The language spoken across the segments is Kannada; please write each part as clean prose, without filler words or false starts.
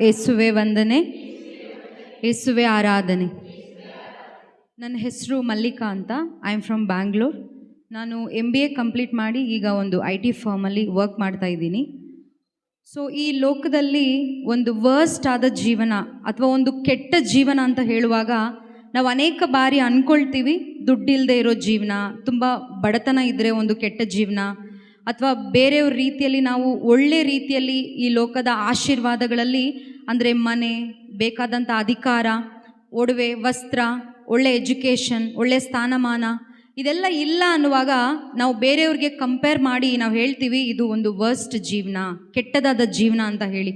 ಯೇಸುವೆ ವಂದನೆ, ಯೇಸುವೆ ಆರಾಧನೆ. ನನ್ನ ಹೆಸರು ಮಲ್ಲಿಕಾ ಅಂತ. I am from Bangalore. ನಾನು MBA ಕಂಪ್ಲೀಟ್ ಮಾಡಿ ಈಗ ಒಂದು IT ಫರ್ಮಲ್ಲಿ ವರ್ಕ್ ಮಾಡ್ತಾ ಇದ್ದೀನಿ. ಸೊ ಈ ಲೋಕದಲ್ಲಿ ಒಂದು ವರ್ಸ್ಟ್ ಆದ ಜೀವನ ಅಥವಾ ಒಂದು ಕೆಟ್ಟ ಜೀವನ ಅಂತ ಹೇಳುವಾಗ ನಾವು ಅನೇಕ ಬಾರಿ ಅಂದ್ಕೊಳ್ತೀವಿ, ದುಡ್ಡಿಲ್ಲದೆ ಇರೋ ಜೀವನ, ತುಂಬ ಬಡತನ ಇದ್ದರೆ ಒಂದು ಕೆಟ್ಟ ಜೀವನ, ಅಥವಾ ಬೇರೆಯವ್ರ ರೀತಿಯಲ್ಲಿ ನಾವು ಒಳ್ಳೆ ರೀತಿಯಲ್ಲಿ ಈ ಲೋಕದ ಆಶೀರ್ವಾದಗಳಲ್ಲಿ ಅಂದರೆ ಮನೆ, ಬೇಕಾದಂಥ ಅಧಿಕಾರ, ಒಡವೆ, ವಸ್ತ್ರ, ಒಳ್ಳೆ ಎಜುಕೇಷನ್, ಒಳ್ಳೆ ಸ್ಥಾನಮಾನ ಇದೆಲ್ಲ ಇಲ್ಲ ಅನ್ನುವಾಗ ನಾವು ಬೇರೆಯವ್ರಿಗೆ ಕಂಪೇರ್ ಮಾಡಿ ನಾವು ಹೇಳ್ತೀವಿ ಇದು ಒಂದು ವರ್ಸ್ಟ್ ಜೀವನ, ಕೆಟ್ಟದಾದ ಜೀವನ ಅಂತ ಹೇಳಿ.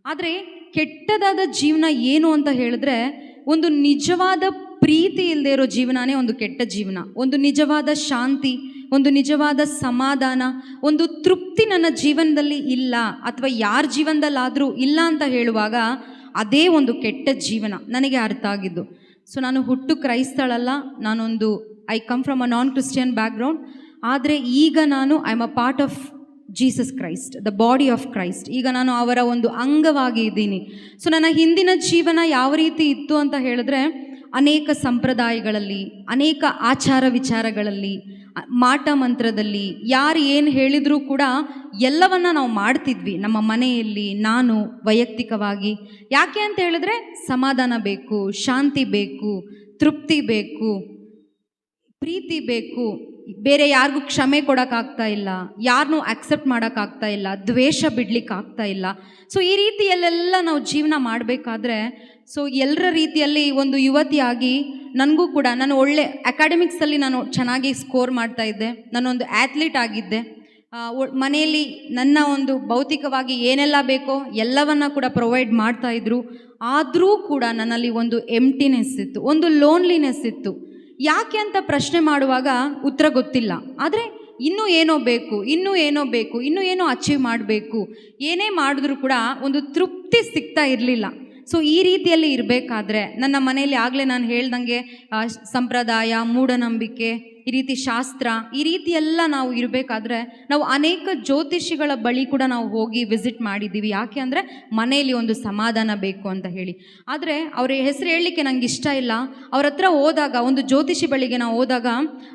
ಆದರೆ ಕೆಟ್ಟದಾದ ಜೀವನ ಏನು ಅಂತ ಹೇಳಿದ್ರೆ, ಒಂದು ನಿಜವಾದ ಪ್ರೀತಿ ಇಲ್ಲದೆ ಇರೋ ಜೀವನನೇ ಒಂದು ಕೆಟ್ಟ ಜೀವನ. ಒಂದು ನಿಜವಾದ ಶಾಂತಿ, ಒಂದು ನಿಜವಾದ ಸಮಾಧಾನ, ಒಂದು ತೃಪ್ತಿ ನನ್ನ ಜೀವನದಲ್ಲಿ ಇಲ್ಲ ಅಥವಾ ಯಾರ ಜೀವನದಲ್ಲಾದರೂ ಇಲ್ಲ ಅಂತ ಹೇಳುವಾಗ ಅದೇ ಒಂದು ಕೆಟ್ಟ ಜೀವನ ನನಗೆ ಅರ್ಥ ಆಗಿದ್ದು. ಸೊ ನಾನು ಹುಟ್ಟು ಕ್ರೈಸ್ತಳಲ್ಲ, ನಾನೊಂದು I come from a non Christian background. ಆದರೆ ಈಗ ನಾನು I am a part of Jesus Christ, the body of Christ. ಈಗ ನಾನು ಅವರ ಒಂದು ಅಂಗವಾಗಿ ಇದ್ದೀನಿ. ಸೊ ನನ್ನ ಹಿಂದಿನ ಜೀವನ ಯಾವ ರೀತಿ ಇತ್ತು ಅಂತ ಹೇಳಿದ್ರೆ, ಅನೇಕ ಸಂಪ್ರದಾಯಗಳಲ್ಲಿ, ಅನೇಕ ಆಚಾರ ವಿಚಾರಗಳಲ್ಲಿ, ಮಾಟ ಮಂತ್ರದಲ್ಲಿ ಯಾರು ಏನು ಹೇಳಿದರೂ ಕೂಡ ಎಲ್ಲವನ್ನ ನಾವು ಮಾಡ್ತಿದ್ವಿ ನಮ್ಮ ಮನೆಯಲ್ಲಿ, ನಾನು ವೈಯಕ್ತಿಕವಾಗಿ. ಯಾಕೆ ಅಂತ ಹೇಳಿದ್ರೆ ಸಮಾಧಾನ ಬೇಕು, ಶಾಂತಿ ಬೇಕು, ತೃಪ್ತಿ ಬೇಕು, ಪ್ರೀತಿ ಬೇಕು, ಬೇರೆ ಯಾರಿಗೂ ಕ್ಷಮೆ ಕೊಡೋಕ್ಕಾಗ್ತಾ ಇಲ್ಲ, ಯಾರನ್ನೂ ಆಕ್ಸೆಪ್ಟ್ ಮಾಡೋಕ್ಕಾಗ್ತಾ ಇಲ್ಲ, ದ್ವೇಷ ಬಿಡ್ಲಿಕ್ಕಾಗ್ತಾ ಇಲ್ಲ. ಸೊ ಈ ರೀತಿಯಲ್ಲೆಲ್ಲ ನಾವು ಜೀವನ ಮಾಡಬೇಕಾದ್ರೆ, ಸೊ ಎಲ್ಲರ ರೀತಿಯಲ್ಲಿ ಒಂದು ಯುವತಿಯಾಗಿ ನನಗೂ ಕೂಡ, ನಾನು ಒಳ್ಳೆ ಅಕಾಡೆಮಿಕ್ಸಲ್ಲಿ ನಾನು ಚೆನ್ನಾಗಿ ಸ್ಕೋರ್ ಮಾಡ್ತಾ ಇದ್ದೆ, ನಾನೊಂದು ಆ್ಯಥ್ಲೀಟ್ ಆಗಿದ್ದೆ. ಮನೆಯಲ್ಲಿ ನನ್ನ ಒಂದು ಭೌತಿಕವಾಗಿ ಏನೆಲ್ಲ ಬೇಕೋ ಎಲ್ಲವನ್ನ ಕೂಡ ಪ್ರೊವೈಡ್ ಮಾಡ್ತಾಯಿದ್ರು. ಆದರೂ ಕೂಡ ನನ್ನಲ್ಲಿ ಒಂದು ಎಂಪ್ಟಿನೆಸ್ ಇತ್ತು, ಒಂದು ಲೋನ್ಲಿನೆಸ್ ಇತ್ತು. ಯಾಕೆ ಅಂತ ಪ್ರಶ್ನೆ ಮಾಡುವಾಗ ಉತ್ತರ ಗೊತ್ತಿಲ್ಲ. ಆದರೆ ಇನ್ನೂ ಏನೋ ಬೇಕು, ಇನ್ನೂ ಏನೋ ಬೇಕು, ಇನ್ನೂ ಏನೋ ಅಚೀವ್ ಮಾಡಬೇಕು, ಏನೇ ಮಾಡಿದ್ರೂ ಕೂಡ ಒಂದು ತೃಪ್ತಿ ಸಿಗ್ತಾ ಇರಲಿಲ್ಲ. ಸೊ ಈ ರೀತಿಯಲ್ಲಿ ಇರಬೇಕಾದ್ರೆ ನನ್ನ ಮನೆಯಲ್ಲಿ ಆಗಲೇ ನಾನು ಹೇಳ್ದಂಗೆ ಸಂಪ್ರದಾಯ, ಮೂಢನಂಬಿಕೆ, ಈ ರೀತಿ ಶಾಸ್ತ್ರ, ಈ ರೀತಿ ಎಲ್ಲ ನಾವು ಇರಬೇಕಾದ್ರೆ ನಾವು ಅನೇಕ ಜ್ಯೋತಿಷಿಗಳ ಬಳಿ ಕೂಡ ನಾವು ಹೋಗಿ ವಿಸಿಟ್ ಮಾಡಿದ್ದೀವಿ. ಯಾಕೆ ಅಂದರೆ ಮನೆಯಲ್ಲಿ ಒಂದು ಸಮಾಧಾನ ಬೇಕು ಅಂತ ಹೇಳಿ. ಆದರೆ ಅವ್ರ ಹೆಸರು ಹೇಳಲಿಕ್ಕೆ ನನಗೆ ಇಷ್ಟ ಇಲ್ಲ. ಅವ್ರ ಹತ್ರ ಹೋದಾಗ, ಒಂದು ಜ್ಯೋತಿಷಿ ಬಳಿಗೆ ನಾವು ಹೋದಾಗ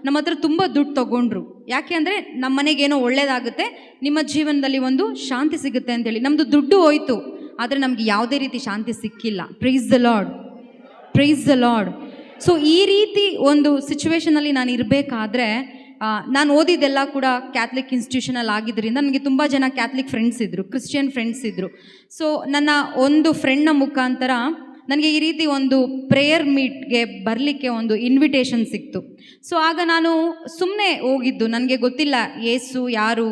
ನಮ್ಮ ಹತ್ರ ತುಂಬ ದುಡ್ಡು ತೊಗೊಂಡ್ರು. ಯಾಕೆ ಅಂದರೆ ನಮ್ಮ ಮನೆಗೇನೋ ಒಳ್ಳೆಯದಾಗುತ್ತೆ, ನಿಮ್ಮ ಜೀವನದಲ್ಲಿ ಒಂದು ಶಾಂತಿ ಸಿಗುತ್ತೆ ಅಂತೇಳಿ. ನಮ್ಮದು ದುಡ್ಡು ಹೋಯಿತು, ಆದರೆ ನಮಗೆ ಯಾವುದೇ ರೀತಿ ಶಾಂತಿ ಸಿಕ್ಕಿಲ್ಲ. Price the Lord, praise the Lord. So ಈ ರೀತಿ ಒಂದು ಸಿಚುವೇಷನಲ್ಲಿ ನಾನು ಇರಬೇಕಾದ್ರೆ, ನಾನು ಓದಿದ್ದೆಲ್ಲ ಕೂಡ ಕ್ಯಾಥಲಿಕ್ ಇನ್ಸ್ಟಿಟ್ಯೂಷನಲ್ಲಿ ಆಗಿದ್ದರಿಂದ ನನಗೆ ತುಂಬ ಜನ ಕ್ಯಾಥಲಿಕ್ ಫ್ರೆಂಡ್ಸ್ ಇದ್ದರು, ಕ್ರಿಶ್ಚಿಯನ್ ಫ್ರೆಂಡ್ಸ್ ಇದ್ದರು. ಸೊ ನನ್ನ ಒಂದು ಫ್ರೆಂಡ್ನ ಮುಖಾಂತರ ನನಗೆ ಈ ರೀತಿ ಒಂದು ಪ್ರೇಯರ್ ಮೀಟ್ಗೆ ಬರಲಿಕ್ಕೆ ಒಂದು ಇನ್ವಿಟೇಷನ್ ಸಿಕ್ತು. ಸೊ ಆಗ ನಾನು ಸುಮ್ಮನೆ ಹೋಗಿದ್ದು, ನನಗೆ ಗೊತ್ತಿಲ್ಲ ಯೇಸು ಯಾರು,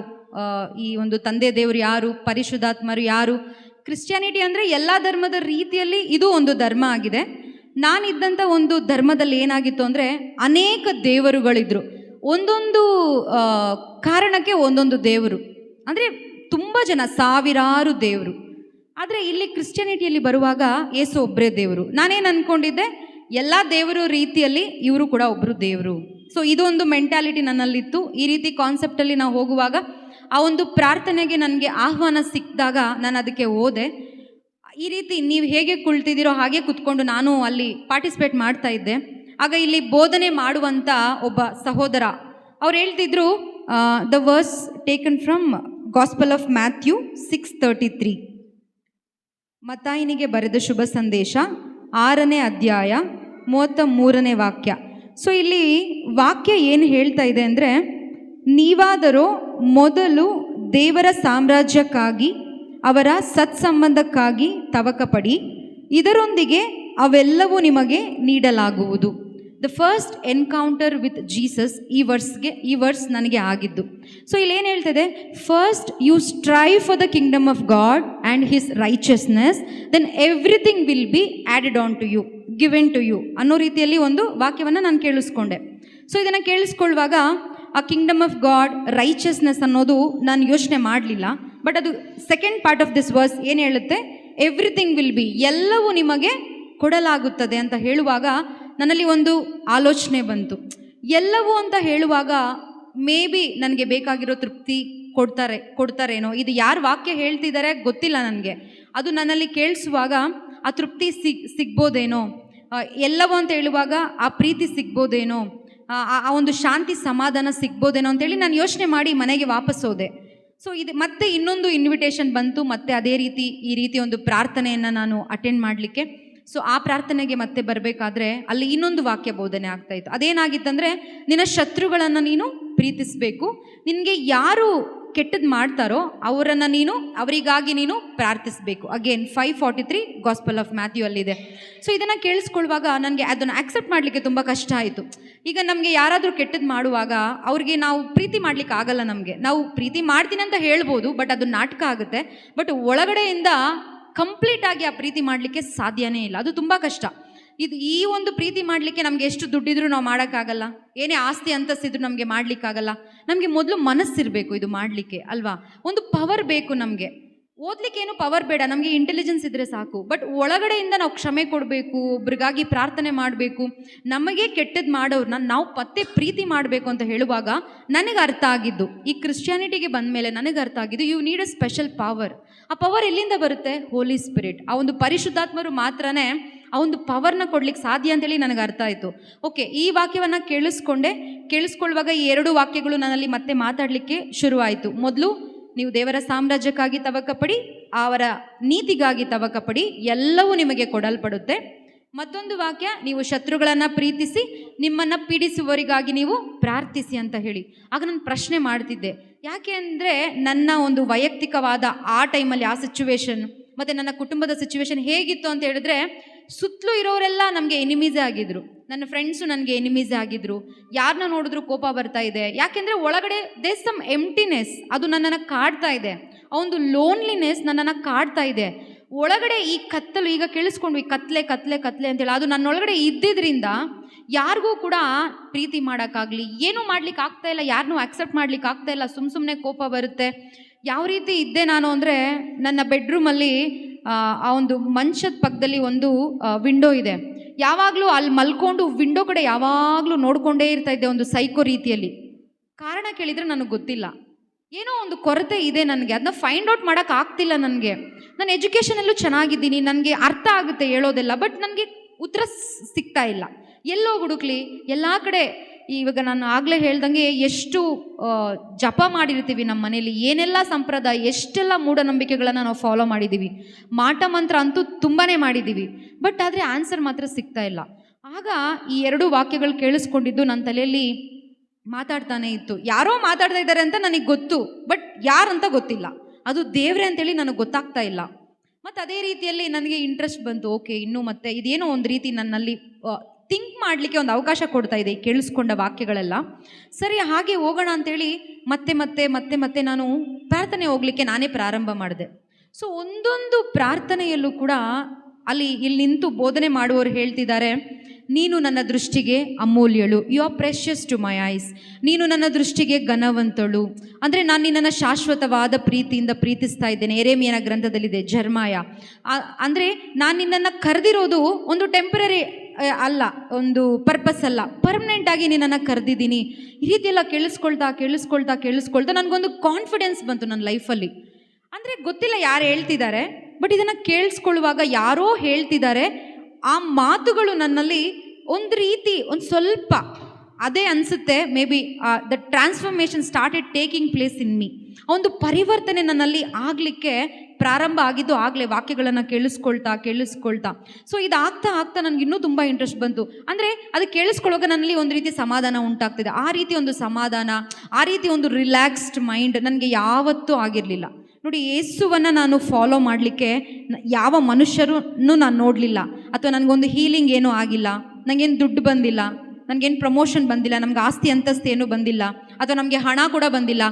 ಈ ಒಂದು ತಂದೆ ದೇವರು ಯಾರು, ಪರಿಶುದ್ಧಾತ್ಮರು ಯಾರು. ಕ್ರಿಶ್ಚಿಯಾನಿಟಿ ಅಂದರೆ ಎಲ್ಲ ಧರ್ಮದ ರೀತಿಯಲ್ಲಿ ಇದು ಒಂದು ಧರ್ಮ ಆಗಿದೆ. ನಾನಿದ್ದಂಥ ಒಂದು ಧರ್ಮದಲ್ಲಿ ಏನಾಗಿತ್ತು ಅಂದರೆ ಅನೇಕ ದೇವರುಗಳಿದ್ರು, ಒಂದೊಂದು ಕಾರಣಕ್ಕೆ ಒಂದೊಂದು ದೇವರು, ಅಂದರೆ ತುಂಬ ಜನ, ಸಾವಿರಾರು ದೇವರು. ಆದರೆ ಇಲ್ಲಿ ಕ್ರಿಶ್ಚಿಯಾನಿಟಿಯಲ್ಲಿ ಬರುವಾಗ ಯೇಸು ಒಬ್ಬರೇ ದೇವರು. ನಾನೇನು ಅಂದ್ಕೊಂಡಿದ್ದೆ, ಎಲ್ಲ ದೇವರು ರೀತಿಯಲ್ಲಿ ಇವರು ಕೂಡ ಒಬ್ಬರು ದೇವರು. ಸೊ ಇದೊಂದು ಮೆಂಟ್ಯಾಲಿಟಿ ನನ್ನಲ್ಲಿತ್ತು. ಈ ರೀತಿ ಕಾನ್ಸೆಪ್ಟಲ್ಲಿ ನಾವು ಹೋಗುವಾಗ ಆ ಒಂದು ಪ್ರಾರ್ಥನೆಗೆ ನನಗೆ ಆಹ್ವಾನ ಸಿಕ್ಕಿದಾಗ ನಾನು ಅದಕ್ಕೆ ಹೋದೆ. ಈ ರೀತಿ ನೀವು ಹೇಗೆ ಕುಳಿತಿದ್ದೀರೋ ಹಾಗೆ ಕುತ್ಕೊಂಡು ನಾನು ಅಲ್ಲಿ ಪಾರ್ಟಿಸಿಪೇಟ್ ಮಾಡ್ತಾ ಇದ್ದೆ. ಆಗ ಇಲ್ಲಿ ಬೋಧನೆ ಮಾಡುವಂಥ ಒಬ್ಬ ಸಹೋದರ ಅವ್ರು ಹೇಳ್ತಿದ್ರು, the verse taken from gospel of Matthew 6:33, ಮತ್ತಾಯನಿಗೆ ಬರೆದ ಶುಭ ಸಂದೇಶ 6ನೇ ಅಧ್ಯಾಯ 33ನೇ ವಾಕ್ಯ. ಸೊ ಇಲ್ಲಿ ವಾಕ್ಯ ಏನು ಹೇಳ್ತಾ ಇದೆ ಅಂದರೆ, ನೀವಾದರೂ ಮೊದಲು ದೇವರ ಸಾಮ್ರಾಜ್ಯಕ್ಕಾಗಿ, ಅವರ ಸತ್ಸಂಬಂಧಕ್ಕಾಗಿ ತವಕಪಡಿ, ಇದರೊಂದಿಗೆ ಅವೆಲ್ಲವೂ ನಿಮಗೆ ನೀಡಲಾಗುವುದು. The first encounter with Jesus ಈ ವರ್ಸ್ ನನಗೆ ಆಗಿದ್ದು. ಸೊ ಇಲ್ಲೇನು ಹೇಳ್ತಿದೆ, first you strive for the kingdom of God and his righteousness, then everything will be added on to you, given to you ಅನ್ನೋ ರೀತಿಯಲ್ಲಿ ಒಂದು ವಾಕ್ಯವನ್ನು ನಾನು ಕೇಳಿಸ್ಕೊಂಡೆ. ಸೊ ಇದನ್ನು ಕೇಳಿಸ್ಕೊಳ್ಳುವಾಗ ಆ ಕಿಂಗ್ಡಮ್ ಆಫ್ ಗಾಡ್, ರೈಚಸ್ನೆಸ್ ಅನ್ನೋದು ನಾನು ಯೋಚನೆ ಮಾಡಲಿಲ್ಲ. ಬಟ್ ಅದು second part of this verse ಏನು ಹೇಳುತ್ತೆ, ಎವ್ರಿಥಿಂಗ್ ವಿಲ್ ಬಿ, ಎಲ್ಲವೂ ನಿಮಗೆ ಕೊಡಲಾಗುತ್ತದೆ ಅಂತ ಹೇಳುವಾಗ ನನ್ನಲ್ಲಿ ಒಂದು ಆಲೋಚನೆ ಬಂತು. ಎಲ್ಲವೂ ಅಂತ ಹೇಳುವಾಗ ಮೇ ಬಿ ನನಗೆ ಬೇಕಾಗಿರೋ ತೃಪ್ತಿ ಕೊಡ್ತಾರೇನೋ, ಇದು ಯಾರು ವಾಕ್ಯ ಹೇಳ್ತಿದ್ದಾರೆ ಗೊತ್ತಿಲ್ಲ ನನಗೆ, ಅದು ನನ್ನಲ್ಲಿ ಕೇಳಿಸುವಾಗ ಆ ತೃಪ್ತಿ ಸಿಗ್ಬೋದೇನೋ, ಎಲ್ಲವೋ ಅಂತ ಹೇಳುವಾಗ ಆ ಪ್ರೀತಿ ಸಿಗ್ಬೋದೇನೋ, ಆ ಒಂದು ಶಾಂತಿ ಸಮಾಧಾನ ಸಿಗ್ಬೋದೇನೋ ಅಂತೇಳಿ ನಾನು ಯೋಚನೆ ಮಾಡಿ ಮನೆಗೆ ವಾಪಸ್ ಹೋದೆ. ಸೊ ಇದು ಮತ್ತೆ ಇನ್ನೊಂದು ಇನ್ವಿಟೇಷನ್ ಬಂತು, ಮತ್ತೆ ಅದೇ ರೀತಿ ಈ ರೀತಿ ಒಂದು ಪ್ರಾರ್ಥನೆಯನ್ನು ನಾನು ಅಟೆಂಡ್ ಮಾಡಲಿಕ್ಕೆ. ಸೊ ಆ ಪ್ರಾರ್ಥನೆಗೆ ಮತ್ತೆ ಬರಬೇಕಾದ್ರೆ ಅಲ್ಲಿ ಇನ್ನೊಂದು ವಾಕ್ಯ ಬೋಧನೆ ಆಗ್ತಾಯಿತ್ತು. ಅದೇನಾಗಿತ್ತಂದರೆ, ನಿನ್ನ ಶತ್ರುಗಳನ್ನು ನೀನು ಪ್ರೀತಿಸಬೇಕು, ನಿನಗೆ ಯಾರು ಕೆಟ್ಟದ್ದು ಮಾಡ್ತಾರೋ ಅವರಿಗಾಗಿ ನೀನು ಪ್ರಾರ್ಥಿಸಬೇಕು. ಅಗೇನ್ 5:43 ಗಾಸ್ಪಲ್ ಆಫ್ ಮ್ಯಾಥ್ಯೂ ಅಲ್ಲಿದೆ. ಸೊ ಇದನ್ನು ಕೇಳಿಸ್ಕೊಳ್ಳುವಾಗ ನನಗೆ ಅದನ್ನು ಆಕ್ಸೆಪ್ಟ್ ಮಾಡಲಿಕ್ಕೆ ತುಂಬ ಕಷ್ಟ ಆಯಿತು. ಈಗ ನಮಗೆ ಯಾರಾದರೂ ಕೆಟ್ಟದ್ದು ಮಾಡುವಾಗ ಅವ್ರಿಗೆ ನಾವು ಪ್ರೀತಿ ಮಾಡಲಿಕ್ಕೆ ಆಗಲ್ಲ. ನಾವು ಪ್ರೀತಿ ಮಾಡ್ತೀನಿ ಅಂತ ಹೇಳ್ಬೋದು, ಬಟ್ ಅದು ನಾಟಕ ಆಗುತ್ತೆ. ಬಟ್ ಒಳಗಡೆಯಿಂದ ಕಂಪ್ಲೀಟಾಗಿ ಆ ಪ್ರೀತಿ ಮಾಡಲಿಕ್ಕೆ ಸಾಧ್ಯನೇ ಇಲ್ಲ, ಅದು ತುಂಬ ಕಷ್ಟ. ಈ ಒಂದು ಪ್ರೀತಿ ಮಾಡಲಿಕ್ಕೆ ನಮಗೆ ಎಷ್ಟು ದುಡ್ಡಿದ್ರೂ ನಾವು ಮಾಡೋಕ್ಕಾಗಲ್ಲ, ಏನೇ ಆಸ್ತಿ ಅಂತಸ್ತಿದ್ರು ನಮಗೆ ಮಾಡಲಿಕ್ಕಾಗಲ್ಲ. ನಮಗೆ ಮೊದಲು ಮನಸ್ಸಿರಬೇಕು ಇದು ಮಾಡಲಿಕ್ಕೆ ಅಲ್ವಾ. ಒಂದು ಪವರ್ ಬೇಕು ನಮಗೆ. ಓದಲಿಕ್ಕೆ ಏನು ಪವರ್ ಬೇಡ, ನಮಗೆ ಇಂಟೆಲಿಜೆನ್ಸ್ ಇದ್ದರೆ ಸಾಕು. ಬಟ್ ಒಳಗಡೆಯಿಂದ ನಾವು ಕ್ಷಮೆ ಕೊಡಬೇಕು, ಒಬ್ರಿಗಾಗಿ ಪ್ರಾರ್ಥನೆ ಮಾಡಬೇಕು, ನಮಗೆ ಕೆಟ್ಟದ್ದು ಮಾಡೋರನ್ನ ನಾವು ಮತ್ತೆ ಪ್ರೀತಿ ಮಾಡಬೇಕು ಅಂತ ಹೇಳುವಾಗ ನನಗೆ ಅರ್ಥ ಆಗಿದ್ದು, ಈ ಕ್ರಿಶ್ಚಿಯಾನಿಟಿಗೆ ಬಂದ ಮೇಲೆ ನನಗೆ ಅರ್ಥ ಆಗಿದ್ದು, you need a special power. ಆ ಪವರ್ ಎಲ್ಲಿಂದ ಬರುತ್ತೆ? Holy spirit. ಆ ಒಂದು ಪರಿಶುದ್ಧಾತ್ಮರು ಮಾತ್ರನೇ ಆ ಒಂದು ಪವರ್ನ ಕೊಡ್ಲಿಕ್ಕೆ ಸಾಧ್ಯ ಅಂತೇಳಿ ನನಗೆ ಅರ್ಥ ಆಯಿತು. ಓಕೆ, ಈ ವಾಕ್ಯವನ್ನು ಕೇಳಿಸ್ಕೊಳ್ಳುವಾಗ ಈ 2 ವಾಕ್ಯಗಳು ನನ್ನಲ್ಲಿ ಮತ್ತೆ ಮಾತಾಡಲಿಕ್ಕೆ ಶುರುವಾಯಿತು. ಮೊದಲು, ನೀವು ದೇವರ ಸಾಮ್ರಾಜ್ಯಕ್ಕಾಗಿ ತವಕಪಡಿ, ಅವರ ನೀತಿಗಾಗಿ ತವಕಪಡಿ, ಎಲ್ಲವೂ ನಿಮಗೆ ಕೊಡಲ್ಪಡುತ್ತೆ. ಮತ್ತೊಂದು ವಾಕ್ಯ, ನೀವು ಶತ್ರುಗಳನ್ನು ಪ್ರೀತಿಸಿ, ನಿಮ್ಮನ್ನು ಪೀಡಿಸುವವರಿಗಾಗಿ ನೀವು ಪ್ರಾರ್ಥಿಸಿ ಅಂತ ಹೇಳಿ. ಆಗ ನಾನು ಪ್ರಶ್ನೆ ಮಾಡ್ತಿದ್ದೆ, ಯಾಕೆ ಅಂದರೆ ನನ್ನ ಒಂದು ವೈಯಕ್ತಿಕವಾದ ಆ ಟೈಮಲ್ಲಿ ಆ ಸಿಚುವೇಶನ್ ಮತ್ತು ನನ್ನ ಕುಟುಂಬದ ಸಿಚುವೇಶನ್ ಹೇಗಿತ್ತು ಅಂತ ಹೇಳಿದ್ರೆ, ಸುತ್ತಲೂ ಇರೋರೆಲ್ಲ ನಮಗೆ ಎನಿಮೀಸೇ ಆಗಿದ್ರು. ನನ್ನ ಫ್ರೆಂಡ್ಸು ನನಗೆ ಎನಿಮೀಸೇ ಆಗಿದ್ರು. ಯಾರನ್ನ ನೋಡಿದ್ರು ಕೋಪ ಬರ್ತಾ ಇದೆ. ಯಾಕೆಂದರೆ ಒಳಗಡೆ ದೇರ್ ಸಮ್ ಎಂಪ್ಟಿನೆಸ್, ಅದು ನನ್ನನ್ನು ಕಾಡ್ತಾ ಇದೆ. ಆ ಒಂದು ಲೋನ್ಲಿನೆಸ್ ನನ್ನನ್ನು ಕಾಡ್ತಾ ಇದೆ. ಒಳಗಡೆ ಈ ಕತ್ತಲು, ಈಗ ಕೇಳಿಸ್ಕೊಂಡ್ವಿ ಕತ್ಲೆ ಕತ್ಲೆ ಕತ್ಲೆ ಅಂತೇಳಿ, ಅದು ನನ್ನೊಳಗಡೆ ಇದ್ದಿದ್ದರಿಂದ ಯಾರಿಗೂ ಕೂಡ ಪ್ರೀತಿ ಮಾಡೋಕ್ಕಾಗಲಿ, ಏನೂ ಮಾಡ್ಲಿಕ್ಕೆ ಆಗ್ತಾ ಇಲ್ಲ, ಯಾರನ್ನೂ ಆಕ್ಸೆಪ್ಟ್ ಮಾಡ್ಲಿಕ್ಕೆ ಆಗ್ತಾ ಇಲ್ಲ. ಸುಮ್ಮನೆ ಕೋಪ ಬರುತ್ತೆ. ಯಾವ ರೀತಿ ಇದ್ದೆ ನಾನು ಅಂದರೆ, ನನ್ನ ಬೆಡ್ರೂಮಲ್ಲಿ ಆ ಒಂದು ಮಂಚದ ಪಕ್ಕದಲ್ಲಿ ಒಂದು ವಿಂಡೋ ಇದೆ. ಯಾವಾಗಲೂ ಅಲ್ಲಿ ಮಲ್ಕೊಂಡು ವಿಂಡೋ ಕಡೆ ಯಾವಾಗಲೂ ನೋಡಿಕೊಂಡೇ ಇರ್ತಾ ಇದ್ದೆ, ಒಂದು ಸೈಕೋ ರೀತಿಯಲ್ಲಿ. ಕಾರಣ ಕೇಳಿದರೆ ನನಗೆ ಗೊತ್ತಿಲ್ಲ, ಏನೋ ಒಂದು ಕೊರತೆ ಇದೆ ನನಗೆ, ಅದನ್ನ ಫೈಂಡ್ ಔಟ್ ಮಾಡೋಕ್ಕೆ ಆಗ್ತಿಲ್ಲ ನನಗೆ. ನಾನು ಎಜುಕೇಷನಲ್ಲೂ ಚೆನ್ನಾಗಿದ್ದೀನಿ, ನನಗೆ ಅರ್ಥ ಆಗುತ್ತೆ ಹೇಳೋದೆಲ್ಲ, ಬಟ್ ನನಗೆ ಉತ್ತರ ಸಿಗ್ತಾ ಇಲ್ಲ. ಎಲ್ಲೋ ಹುಡುಕ್ಲಿ, ಎಲ್ಲ ಕಡೆ. ಇವಾಗ ನಾನು ಆಗಲೇ ಹೇಳ್ದಂಗೆ ಎಷ್ಟು ಜಪ ಮಾಡಿರ್ತೀವಿ ನಮ್ಮ ಮನೇಲಿ, ಏನೆಲ್ಲ ಸಂಪ್ರದಾಯ, ಎಷ್ಟೆಲ್ಲ ಮೂಢನಂಬಿಕೆಗಳನ್ನು ನಾವು ಫಾಲೋ ಮಾಡಿದ್ದೀವಿ, ಮಾಟ ಮಂತ್ರ ಅಂತೂ ತುಂಬಾ ಮಾಡಿದ್ದೀವಿ. ಬಟ್ ಆದರೆ ಆನ್ಸರ್ ಮಾತ್ರ ಸಿಗ್ತಾ ಇಲ್ಲ. ಆಗ ಈ 2 ವಾಕ್ಯಗಳು ಕೇಳಿಸ್ಕೊಂಡಿದ್ದು ನನ್ನ ತಲೆಯಲ್ಲಿ ಮಾತಾಡ್ತಾನೆ ಇತ್ತು. ಯಾರೋ ಮಾತಾಡ್ತಾ ಇದ್ದಾರೆ ಅಂತ ನನಗೆ ಗೊತ್ತು, ಬಟ್ ಯಾರಂತ ಗೊತ್ತಿಲ್ಲ. ಅದು ದೇವ್ರೆ ಅಂತೇಳಿ ನನಗೆ ಗೊತ್ತಾಗ್ತಾ ಇಲ್ಲ. ಮತ್ತು ಅದೇ ರೀತಿಯಲ್ಲಿ ನನಗೆ ಇಂಟ್ರೆಸ್ಟ್ ಬಂತು. ಓಕೆ, ಇನ್ನೂ ಮತ್ತೆ ಇದೇನೋ ಒಂದು ರೀತಿ ನನ್ನಲ್ಲಿ ಥಿಂಕ್ ಮಾಡಲಿಕ್ಕೆ ಒಂದು ಅವಕಾಶ ಕೊಡ್ತಾ ಇದೆ ಈ ಕೇಳಿಸ್ಕೊಂಡ ವಾಕ್ಯಗಳೆಲ್ಲ. ಸರಿ, ಹಾಗೆ ಹೋಗೋಣ ಅಂಥೇಳಿ ಮತ್ತೆ ಮತ್ತೆ ಮತ್ತೆ ಮತ್ತೆ ನಾನು ಪ್ರಾರ್ಥನೆ ಹೋಗಲಿಕ್ಕೆ ನಾನೇ ಪ್ರಾರಂಭ ಮಾಡಿದೆ. ಸೊ ಒಂದೊಂದು ಪ್ರಾರ್ಥನೆಯಲ್ಲೂ ಕೂಡ ಇಲ್ಲಿ ನಿಂತು ಬೋಧನೆ ಮಾಡುವವರು ಹೇಳ್ತಿದ್ದಾರೆ, ನೀನು ನನ್ನ ದೃಷ್ಟಿಗೆ ಅಮೂಲ್ಯಳು, you are precious to my eyes. ನೀನು ನನ್ನ ದೃಷ್ಟಿಗೆ ಘನವಂತಳು, ಅಂದರೆ ನಾನು ನಿನ್ನನ್ನು ಶಾಶ್ವತವಾದ ಪ್ರೀತಿಯಿಂದ ಪ್ರೀತಿಸ್ತಾ ಇದ್ದೇನೆ. ಯೆರೆಮೀಯನ ಗ್ರಂಥದಲ್ಲಿದೆ, ಜರ್ಮಾಯ. ಅಂದರೆ ನಾನು ನಿನ್ನನ್ನು ಕರೆದಿರೋದು ಒಂದು ಟೆಂಪರರಿ ಅಲ್ಲ, ಒಂದು ಪರ್ಪಸ್ ಅಲ್ಲ, ಪರ್ಮನೆಂಟಾಗಿ ನಿನ್ನನ್ನು ಕರೆದಿದ್ದೀನಿ. ಈ ರೀತಿಯೆಲ್ಲ ಕೇಳಿಸ್ಕೊಳ್ತಾ ನನಗೊಂದು ಕಾನ್ಫಿಡೆನ್ಸ್ ಬಂತು ನನ್ನ ಲೈಫಲ್ಲಿ. ಅಂದರೆ ಗೊತ್ತಿಲ್ಲ ಯಾರು ಹೇಳ್ತಿದ್ದಾರೆ, ಬಟ್ ಇದನ್ನು ಕೇಳಿಸ್ಕೊಳ್ಳುವಾಗ ಯಾರೋ ಹೇಳ್ತಿದ್ದಾರೆ. ಆ ಮಾತುಗಳು ನನ್ನಲ್ಲಿ ಒಂದು ರೀತಿ ಒಂದು ಸ್ವಲ್ಪ ಅದೇ ಅನಿಸುತ್ತೆ, may be the transformation started taking place in me. ಒಂದು ಪರಿವರ್ತನೆ ನನ್ನಲ್ಲಿ ಆಗಲಿಕ್ಕೆ ಪ್ರಾರಂಭ ಆಗಿದ್ದು ಆಗಲೇ ವಾಕ್ಯಗಳನ್ನು ಕೇಳಿಸ್ಕೊಳ್ತಾ. ಸೊ ಇದು ಆಗ್ತಾ ನನಗೆ ಇನ್ನೂ ತುಂಬ ಇಂಟ್ರೆಸ್ಟ್ ಬಂತು. ಅಂದರೆ ಅದು ಕೇಳಿಸ್ಕೊಳ್ಳೋಕೆ ನನ್ನಲ್ಲಿ ಒಂದು ರೀತಿ ಸಮಾಧಾನ ಉಂಟಾಗ್ತಿದೆ. ಆ ರೀತಿ ಒಂದು ಸಮಾಧಾನ, ಆ ರೀತಿ ಒಂದು ರಿಲ್ಯಾಕ್ಸ್ಡ್ ಮೈಂಡ್ ನನಗೆ ಯಾವತ್ತೂ ಆಗಿರಲಿಲ್ಲ. ನೋಡಿ, ಯೇಸುವನ್ನು ನಾನು ಫಾಲೋ ಮಾಡಲಿಕ್ಕೆ ಯಾವ ಮನುಷ್ಯರನ್ನು ನಾನು ನೋಡಲಿಲ್ಲ, ಅಥವಾ ನನಗೊಂದು ಹೀಲಿಂಗ್ ಏನೂ ಆಗಿಲ್ಲ, ನನಗೇನು ದುಡ್ಡು ಬಂದಿಲ್ಲ, ನನಗೇನು ಪ್ರಮೋಷನ್ ಬಂದಿಲ್ಲ, ನಮ್ಗೆ ಆಸ್ತಿ ಅಂತಸ್ತು ಏನೂ ಬಂದಿಲ್ಲ, ಅಥವಾ ನಮಗೆ ಹಣ ಕೂಡ ಬಂದಿಲ್ಲ.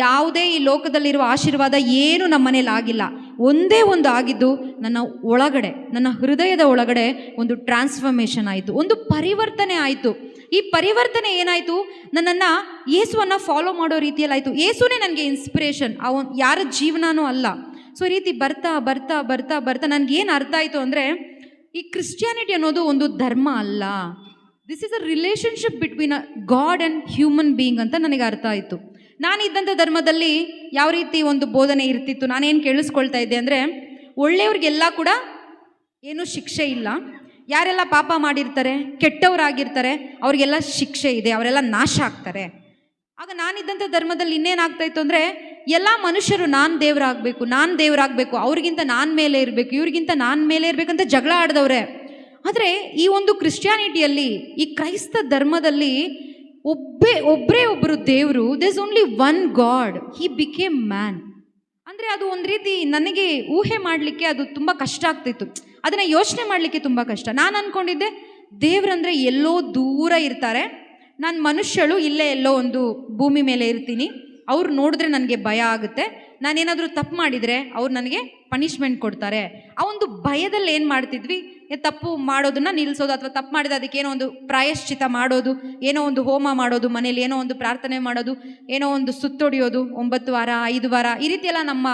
ಯಾವುದೇ ಈ ಲೋಕದಲ್ಲಿರುವ ಆಶೀರ್ವಾದ ಏನೂ ನಮ್ಮ ಮನೇಲಿ ಆಗಿಲ್ಲ. ಒಂದೇ ಒಂದು ಆಗಿದ್ದು, ನನ್ನ ಒಳಗಡೆ, ನನ್ನ ಹೃದಯದ ಒಳಗಡೆ ಒಂದು ಟ್ರಾನ್ಸ್ಫಾರ್ಮೇಷನ್ ಆಯಿತು, ಒಂದು ಪರಿವರ್ತನೆ ಆಯಿತು. ಈ ಪರಿವರ್ತನೆ ಏನಾಯಿತು, ನನ್ನನ್ನು ಯೇಸುವನ್ನು ಫಾಲೋ ಮಾಡೋ ರೀತಿಯಲ್ಲಿ ಆಯಿತು. ಯೇಸುನೇ ನನಗೆ ಇನ್ಸ್ಪಿರೇಷನ್, ಯಾರ ಜೀವನನೂ ಅಲ್ಲ. ಸೊ ಈ ರೀತಿ ಬರ್ತಾ ನನಗೇನು ಅರ್ಥ ಆಯಿತು ಅಂದರೆ, ಈ ಕ್ರಿಶ್ಚಿಯಾನಿಟಿ ಅನ್ನೋದು ಒಂದು ಧರ್ಮ ಅಲ್ಲ, this is a relationship between a god and human being ಅಂತ ನನಗೆ ಅರ್ಥ ಆಯಿತು. ನಾನಿದ್ದಂಥ ಧರ್ಮದಲ್ಲಿ ಯಾವ ರೀತಿ ಒಂದು ಬೋಧನೆ ಇರ್ತಿತ್ತು, ನಾನೇನು ಕೇಳಿಸ್ಕೊಳ್ತಾ ಇದ್ದೆ ಅಂದರೆ, ಒಳ್ಳೆಯವ್ರಿಗೆಲ್ಲ ಕೂಡ ಏನೂ ಶಿಕ್ಷೆ ಇಲ್ಲ, ಯಾರೆಲ್ಲ ಪಾಪ ಮಾಡಿರ್ತಾರೆ, ಕೆಟ್ಟವರಾಗಿರ್ತಾರೆ, ಅವ್ರಿಗೆಲ್ಲ ಶಿಕ್ಷೆ ಇದೆ, ಅವರೆಲ್ಲ ನಾಶ ಆಗ್ತಾರೆ. ಆಗ ನಾನಿದ್ದಂಥ ಧರ್ಮದಲ್ಲಿ ಇನ್ನೇನಾಗ್ತಾ ಇತ್ತು ಅಂದರೆ, ಎಲ್ಲ ಮನುಷ್ಯರು ನಾನು ದೇವರಾಗಬೇಕು, ಅವ್ರಿಗಿಂತ ನಾನು ಮೇಲೆ ಇರಬೇಕು, ಇವ್ರಿಗಿಂತ ನಾನು ಮೇಲೆ ಇರಬೇಕಂತ ಜಗಳ ಆಡಿದವ್ರೆ. ಆದರೆ ಈ ಒಂದು ಕ್ರಿಶ್ಚಿಯಾನಿಟಿಯಲ್ಲಿ, ಈ ಕ್ರೈಸ್ತ ಧರ್ಮದಲ್ಲಿ ಒಬ್ಬರೇ ಒಬ್ಬರು ದೇವರು. There is only one God, he became man. ಅಂದರೆ ಅದು ಒಂದು ರೀತಿ ನನಗೆ ಊಹೆ ಮಾಡಲಿಕ್ಕೆ ಅದು ತುಂಬ ಕಷ್ಟ ಆಗ್ತಿತ್ತು, ಅದನ್ನು ಯೋಚನೆ ಮಾಡಲಿಕ್ಕೆ ತುಂಬ ಕಷ್ಟ. ನಾನು ಅಂದ್ಕೊಂಡಿದ್ದೆ ದೇವ್ರಂದರೆ ಎಲ್ಲೋ ದೂರ ಇರ್ತಾರೆ, ನಾನು ಮನುಷ್ಯಳು ಇಲ್ಲೇ ಎಲ್ಲೋ ಒಂದು ಭೂಮಿ ಮೇಲೆ ಇರ್ತೀನಿ, ಅವ್ರು ನೋಡಿದ್ರೆ ನನಗೆ ಭಯ ಆಗುತ್ತೆ, ನಾನೇನಾದರೂ ತಪ್ಪು ಮಾಡಿದರೆ ಅವ್ರು ನನಗೆ ಪನಿಷ್ಮೆಂಟ್ ಕೊಡ್ತಾರೆ. ಆ ಒಂದು ಭಯದಲ್ಲಿ ಏನು ಮಾಡ್ತಿದ್ವಿ, ತಪ್ಪು ಮಾಡೋದನ್ನ ನಿಲ್ಲಿಸೋದು, ಅಥವಾ ತಪ್ಪು ಮಾಡಿದ ಅದಕ್ಕೆ ಏನೋ ಒಂದು ಪ್ರಾಯಶ್ಚಿತ ಮಾಡೋದು, ಏನೋ ಒಂದು ಹೋಮ ಮಾಡೋದು, ಮನೇಲಿ ಏನೋ ಒಂದು ಪ್ರಾರ್ಥನೆ ಮಾಡೋದು, ಏನೋ ಒಂದು ಸುತ್ತೊಡೆಯೋದು 9 ವಾರ 5 ವಾರ, ಈ ರೀತಿ ಎಲ್ಲ ನಮ್ಮ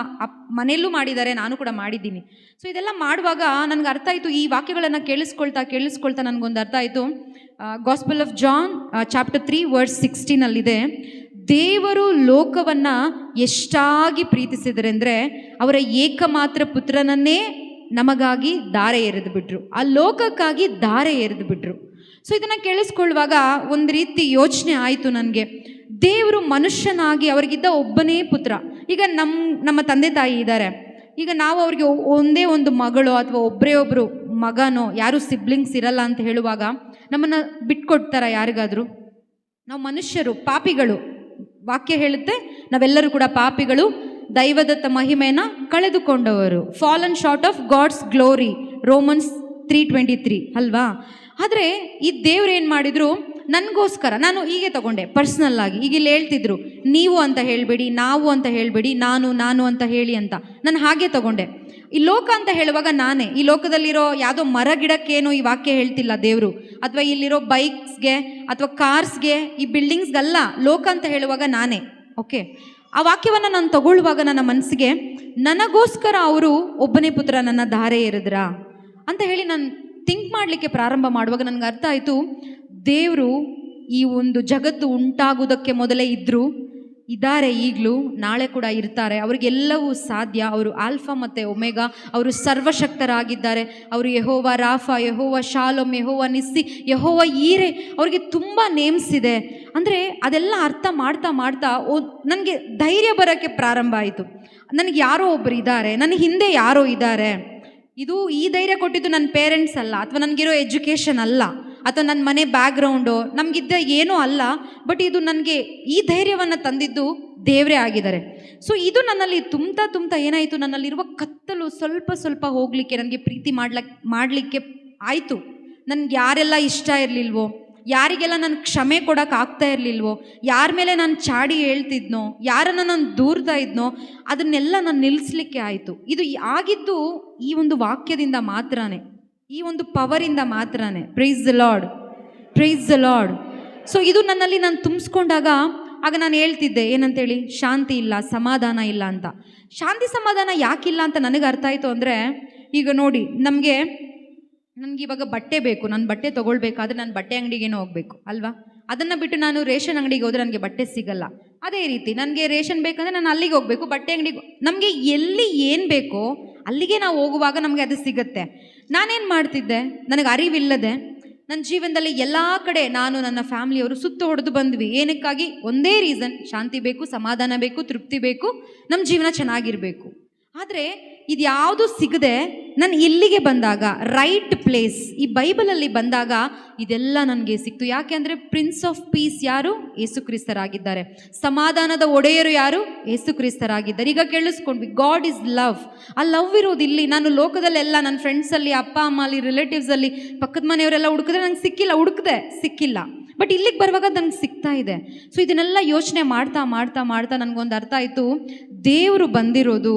ಮನೆಯಲ್ಲೂ ಮಾಡಿದ್ದಾರೆ, ನಾನು ಕೂಡ ಮಾಡಿದ್ದೀನಿ. ಸೊ ಇದೆಲ್ಲ ಮಾಡುವಾಗ ನನಗೆ ಅರ್ಥ ಆಯಿತು, ಈ ವಾಕ್ಯಗಳನ್ನು ಕೇಳಿಸ್ಕೊಳ್ತಾ ನನಗೊಂದು ಅರ್ಥ ಆಯಿತು. Gospel of John chapter 3 verse 16 ದೇವರು ಲೋಕವನ್ನು ಎಷ್ಟಾಗಿ ಪ್ರೀತಿಸಿದರೆ ಅಂದರೆ, ಅವರ ಏಕಮಾತ್ರ ಪುತ್ರನನ್ನೇ ನಮಗಾಗಿ ಧಾರೆ ಎರೆದು ಬಿಟ್ರು, ಆ ಲೋಕಕ್ಕಾಗಿ ಧಾರೆ ಎರೆದು ಬಿಟ್ರು. ಸೊ ಇದನ್ನು ಕೇಳಿಸ್ಕೊಳ್ಳುವಾಗ ಒಂದು ರೀತಿ ಯೋಚನೆ ಆಯಿತು ನನಗೆ. ದೇವರು ಮನುಷ್ಯನಾಗಿ, ಅವರಿಗಿದ್ದ ಒಬ್ಬನೇ ಪುತ್ರ. ಈಗ ನಮ್ಮ ತಂದೆ ತಾಯಿ ಇದ್ದಾರೆ, ಈಗ ನಾವು ಅವ್ರಿಗೆ ಒಂದೇ ಒಂದು ಮಗಳು ಅಥವಾ ಒಬ್ಬರು ಮಗನೋ, ಯಾರು ಸಿಬ್ಲಿಂಗ್ಸ್ ಇರಲ್ಲ ಅಂತ ಹೇಳುವಾಗ ನಮ್ಮನ್ನು ಬಿಟ್ಕೊಡ್ತಾರ ಯಾರಿಗಾದರೂ? ನಾವು ಮನುಷ್ಯರು ಪಾಪಿಗಳು, ವಾಕ್ಯ ಹೇಳುತ್ತೆ ನಾವೆಲ್ಲರೂ ಕೂಡ ಪಾಪಿಗಳು, ದೈವದತ್ತ ಮಹಿಮೆಯನ್ನು ಕಳೆದುಕೊಂಡವರು, fallen short of God's glory, Romans 3:23 ಅಲ್ವಾ? ಆದರೆ ಈ ದೇವ್ರು ಏನು ಮಾಡಿದರು, ನನಗೋಸ್ಕರ, ನಾನು ಹೀಗೆ ತಗೊಂಡೆ ಪರ್ಸ್ನಲ್ ಆಗಿ. ಈಗ ಇಲ್ಲಿ ಹೇಳ್ತಿದ್ರು, ನೀವು ಅಂತ ಹೇಳಬೇಡಿ, ನಾವು ಅಂತ ಹೇಳಬೇಡಿ, ನಾನು ಅಂತ ಹೇಳಿ ಅಂತ, ನಾನು ಹಾಗೆ ತಗೊಂಡೆ. ಈ ಲೋಕ ಅಂತ ಹೇಳುವಾಗ ನಾನೇ, ಈ ಲೋಕದಲ್ಲಿರೋ ಯಾವುದೋ ಮರ ಗಿಡಕ್ಕೇನೋ ಈ ವಾಕ್ಯ ಹೇಳ್ತಿಲ್ಲ ದೇವರು, ಅಥವಾ ಇಲ್ಲಿರೋ ಬೈಕ್ಸ್ಗೆ ಅಥವಾ ಕಾರ್ಸ್ಗೆ, ಈ ಬಿಲ್ಡಿಂಗ್ಸ್ಗಲ್ಲ, ಲೋಕ ಅಂತ ಹೇಳುವಾಗ ನಾನೇ. ಓಕೆ, ಆ ವಾಕ್ಯವನ್ನು ನಾನು ತಗೊಳ್ಳುವಾಗ ನನ್ನ ಮನಸ್ಸಿಗೆ, ನನಗೋಸ್ಕರ ಅವರು ಒಬ್ಬನೇ ಪುತ್ರ ನನ್ನ ಧಾರೆ ಎರೆದ್ರ ಅಂತ ಹೇಳಿ ನಾನು ಥಿಂಕ್ ಮಾಡಲಿಕ್ಕೆ ಪ್ರಾರಂಭ ಮಾಡುವಾಗ ನನಗೆ ಅರ್ಥ ಆಯಿತು, ದೇವರು ಈ ಒಂದು ಜಗತ್ತು ಉಂಟಾಗುವುದಕ್ಕೆ ಮೊದಲೇ ಇದ್ದಾರೆ, ಈಗಲೂ ನಾಳೆ ಕೂಡ ಇರ್ತಾರೆ, ಅವರಿಗೆಲ್ಲವೂ ಸಾಧ್ಯ. ಅವರು ಆಲ್ಫಾ ಮತ್ತು ಒಮೆಗಾ, ಅವರು ಸರ್ವಶಕ್ತರಾಗಿದ್ದಾರೆ. ಅವರು ಯೆಹೋವ ರಾಫಾ, ಯೆಹೋವ ಶಾಲೋಮ್, ಯೆಹೋವ ನಿಸ್ಸಿ, ಯೆಹೋವ ಈರೆ, ಅವರಿಗೆ ತುಂಬ ನೇಮ್ಸ್ ಇದೆ. ಅಂದರೆ ಅದೆಲ್ಲ ಅರ್ಥ ಮಾಡ್ತಾ ನನಗೆ ಧೈರ್ಯ ಬರೋಕ್ಕೆ ಪ್ರಾರಂಭ ಆಯಿತು. ನನಗೆ ಯಾರೋ ಒಬ್ಬರು ಇದ್ದಾರೆ, ನನ್ನ ಹಿಂದೆ ಯಾರೋ ಇದ್ದಾರೆ. ಈ ಧೈರ್ಯ ಕೊಟ್ಟಿದ್ದು ನನ್ನ ಪೇರೆಂಟ್ಸ್ ಅಲ್ಲ, ಅಥವಾ ನನಗಿರೋ ಎಜುಕೇಷನ್ ಅಲ್ಲ, ಅಥವಾ ನನ್ನ ಮನೆ ಬ್ಯಾಕ್ಗ್ರೌಂಡು, ನಮಗಿದ್ದ ಏನೂ ಅಲ್ಲ. ಬಟ್ ಇದು ನನಗೆ ಈ ಧೈರ್ಯವನ್ನು ತಂದಿದ್ದು ದೇವರೇ ಆಗಿದ್ದಾರೆ. ಸೊ ಇದು ನನ್ನಲ್ಲಿ ತುಂಬ್ತಾ ಏನಾಯಿತು, ನನ್ನಲ್ಲಿರುವ ಕತ್ತಲು ಸ್ವಲ್ಪ ಹೋಗಲಿಕ್ಕೆ, ನನಗೆ ಪ್ರೀತಿ ಮಾಡಲಿಕ್ಕೆ ಆಯಿತು. ನನಗೆ ಯಾರೆಲ್ಲ ಇಷ್ಟ ಇರಲಿಲ್ವೋ, ಯಾರಿಗೆಲ್ಲ ನಾನು ಕ್ಷಮೆ ಕೊಡೋಕೆ ಆಗ್ತಾ ಇರಲಿಲ್ವೋ, ಯಾರ ಮೇಲೆ ನಾನು ಚಾಡಿ ಹೇಳ್ತಿದ್ನೋ, ಯಾರನ್ನು ನಾನು ದೂರ್ತಾ ಇದ್ನೋ, ಅದನ್ನೆಲ್ಲ ನಾನು ನಿಲ್ಲಿಸಲಿಕ್ಕೆ ಆಯಿತು. ಇದು ಆಗಿದ್ದು ಈ ಒಂದು ವಾಕ್ಯದಿಂದ ಮಾತ್ರನೇ, ಈ ಒಂದು ಪವರಿಂದ ಮಾತ್ರನೇ. Price the Lord. ಸೊ ಇದು ನನ್ನಲ್ಲಿ ನಾನು ತುಂಬಿಸ್ಕೊಂಡಾಗ, ಆಗ ನಾನು ಹೇಳ್ತಿದ್ದೆ ಏನಂತೇಳಿ, ಶಾಂತಿ ಇಲ್ಲ, ಸಮಾಧಾನ ಇಲ್ಲ ಅಂತ. ಶಾಂತಿ ಸಮಾಧಾನ ಯಾಕಿಲ್ಲ ಅಂತ ನನಗೆ ಅರ್ಥ ಆಯಿತು ಅಂದರೆ, ಈಗ ನೋಡಿ, ನನಗೆ ಇವಾಗ ಬಟ್ಟೆ ಬೇಕು, ನಾನು ಬಟ್ಟೆ ತೊಗೊಳ್ಬೇಕಾದ್ರೆ ನಾನು ಬಟ್ಟೆ ಅಂಗಡಿಗೇನೋ ಹೋಗಬೇಕು ಅಲ್ವಾ? ಅದನ್ನು ಬಿಟ್ಟು ನಾನು ರೇಷನ್ ಅಂಗಡಿಗೆ ಹೋದರೆ ನನಗೆ ಬಟ್ಟೆ ಸಿಗಲ್ಲ. ಅದೇ ರೀತಿ ನನಗೆ ರೇಷನ್ ಬೇಕಂದರೆ ನಾನು ಅಲ್ಲಿಗೆ ಹೋಗಬೇಕು, ಬಟ್ಟೆ ಅಂಗಡಿಗೆ. ನಮಗೆ ಎಲ್ಲಿ ಏನು ಬೇಕೋ ಅಲ್ಲಿಗೆ ನಾವು ಹೋಗುವಾಗ ನಮಗೆ ಅದು ಸಿಗುತ್ತೆ. ನಾನೇನು ಮಾಡ್ತಿದ್ದೆ, ನನಗೆ ಅರಿವಿಲ್ಲದೆ ನನ್ನ ಜೀವನದಲ್ಲಿ ಎಲ್ಲ ಕಡೆ ನಾನು ನನ್ನ ಫ್ಯಾಮಿಲಿಯವರು ಸುತ್ತು ಹೊಡೆದು ಬಂದ್ವಿ. ಏನಕ್ಕಾಗಿ? ಒಂದೇ ರೀಸನ್, ಶಾಂತಿ ಬೇಕು, ಸಮಾಧಾನ ಬೇಕು, ತೃಪ್ತಿ ಬೇಕು, ನಮ್ಮ ಜೀವನ ಚೆನ್ನಾಗಿರಬೇಕು. ಆದರೆ ಇದು ಯಾವುದು ಸಿಗದೆ ನಾನು ಇಲ್ಲಿಗೆ ಬಂದಾಗ, ರೈಟ್ ಪ್ಲೇಸ್, ಈ ಬೈಬಲಲ್ಲಿ ಬಂದಾಗ ಇದೆಲ್ಲ ನನಗೆ ಸಿಕ್ತು. ಯಾಕೆ ಅಂದರೆ ಪ್ರಿನ್ಸ್ ಆಫ್ ಪೀಸ್ ಯಾರು? ಯೇಸು ಕ್ರಿಸ್ತರಾಗಿದ್ದಾರೆ. ಸಮಾಧಾನದ ಒಡೆಯರು ಯಾರು? ಯೇಸು ಕ್ರಿಸ್ತರಾಗಿದ್ದಾರೆ. ಈಗ ಕೇಳಿಸ್ಕೊಂಡ್ವಿ, ಗಾಡ್ ಇಸ್ ಲವ್. ಆ ಲವ್ ಇರೋದು ಇಲ್ಲಿ. ನಾನು ಲೋಕದಲ್ಲೆಲ್ಲ ನನ್ನ ಫ್ರೆಂಡ್ಸಲ್ಲಿ, ಅಪ್ಪ ಅಮ್ಮ ಅಲ್ಲಿ, ರಿಲೇಟಿವ್ಸಲ್ಲಿ, ಪಕ್ಕದ ಮನೆಯವರೆಲ್ಲ ಹುಡುಕಿದ್ರೆ ನಂಗೆ ಸಿಕ್ಕಿಲ್ಲ. ಬಟ್ ಇಲ್ಲಿಗೆ ಬರುವಾಗ ನನಗೆ ಸಿಗ್ತಾ ಇದೆ. ಸೊ ಇದನ್ನೆಲ್ಲ ಯೋಚನೆ ಮಾಡ್ತಾ ನನಗೊಂದು ಅರ್ಥ ಆಯಿತು, ದೇವರು ಬಂದಿರೋದು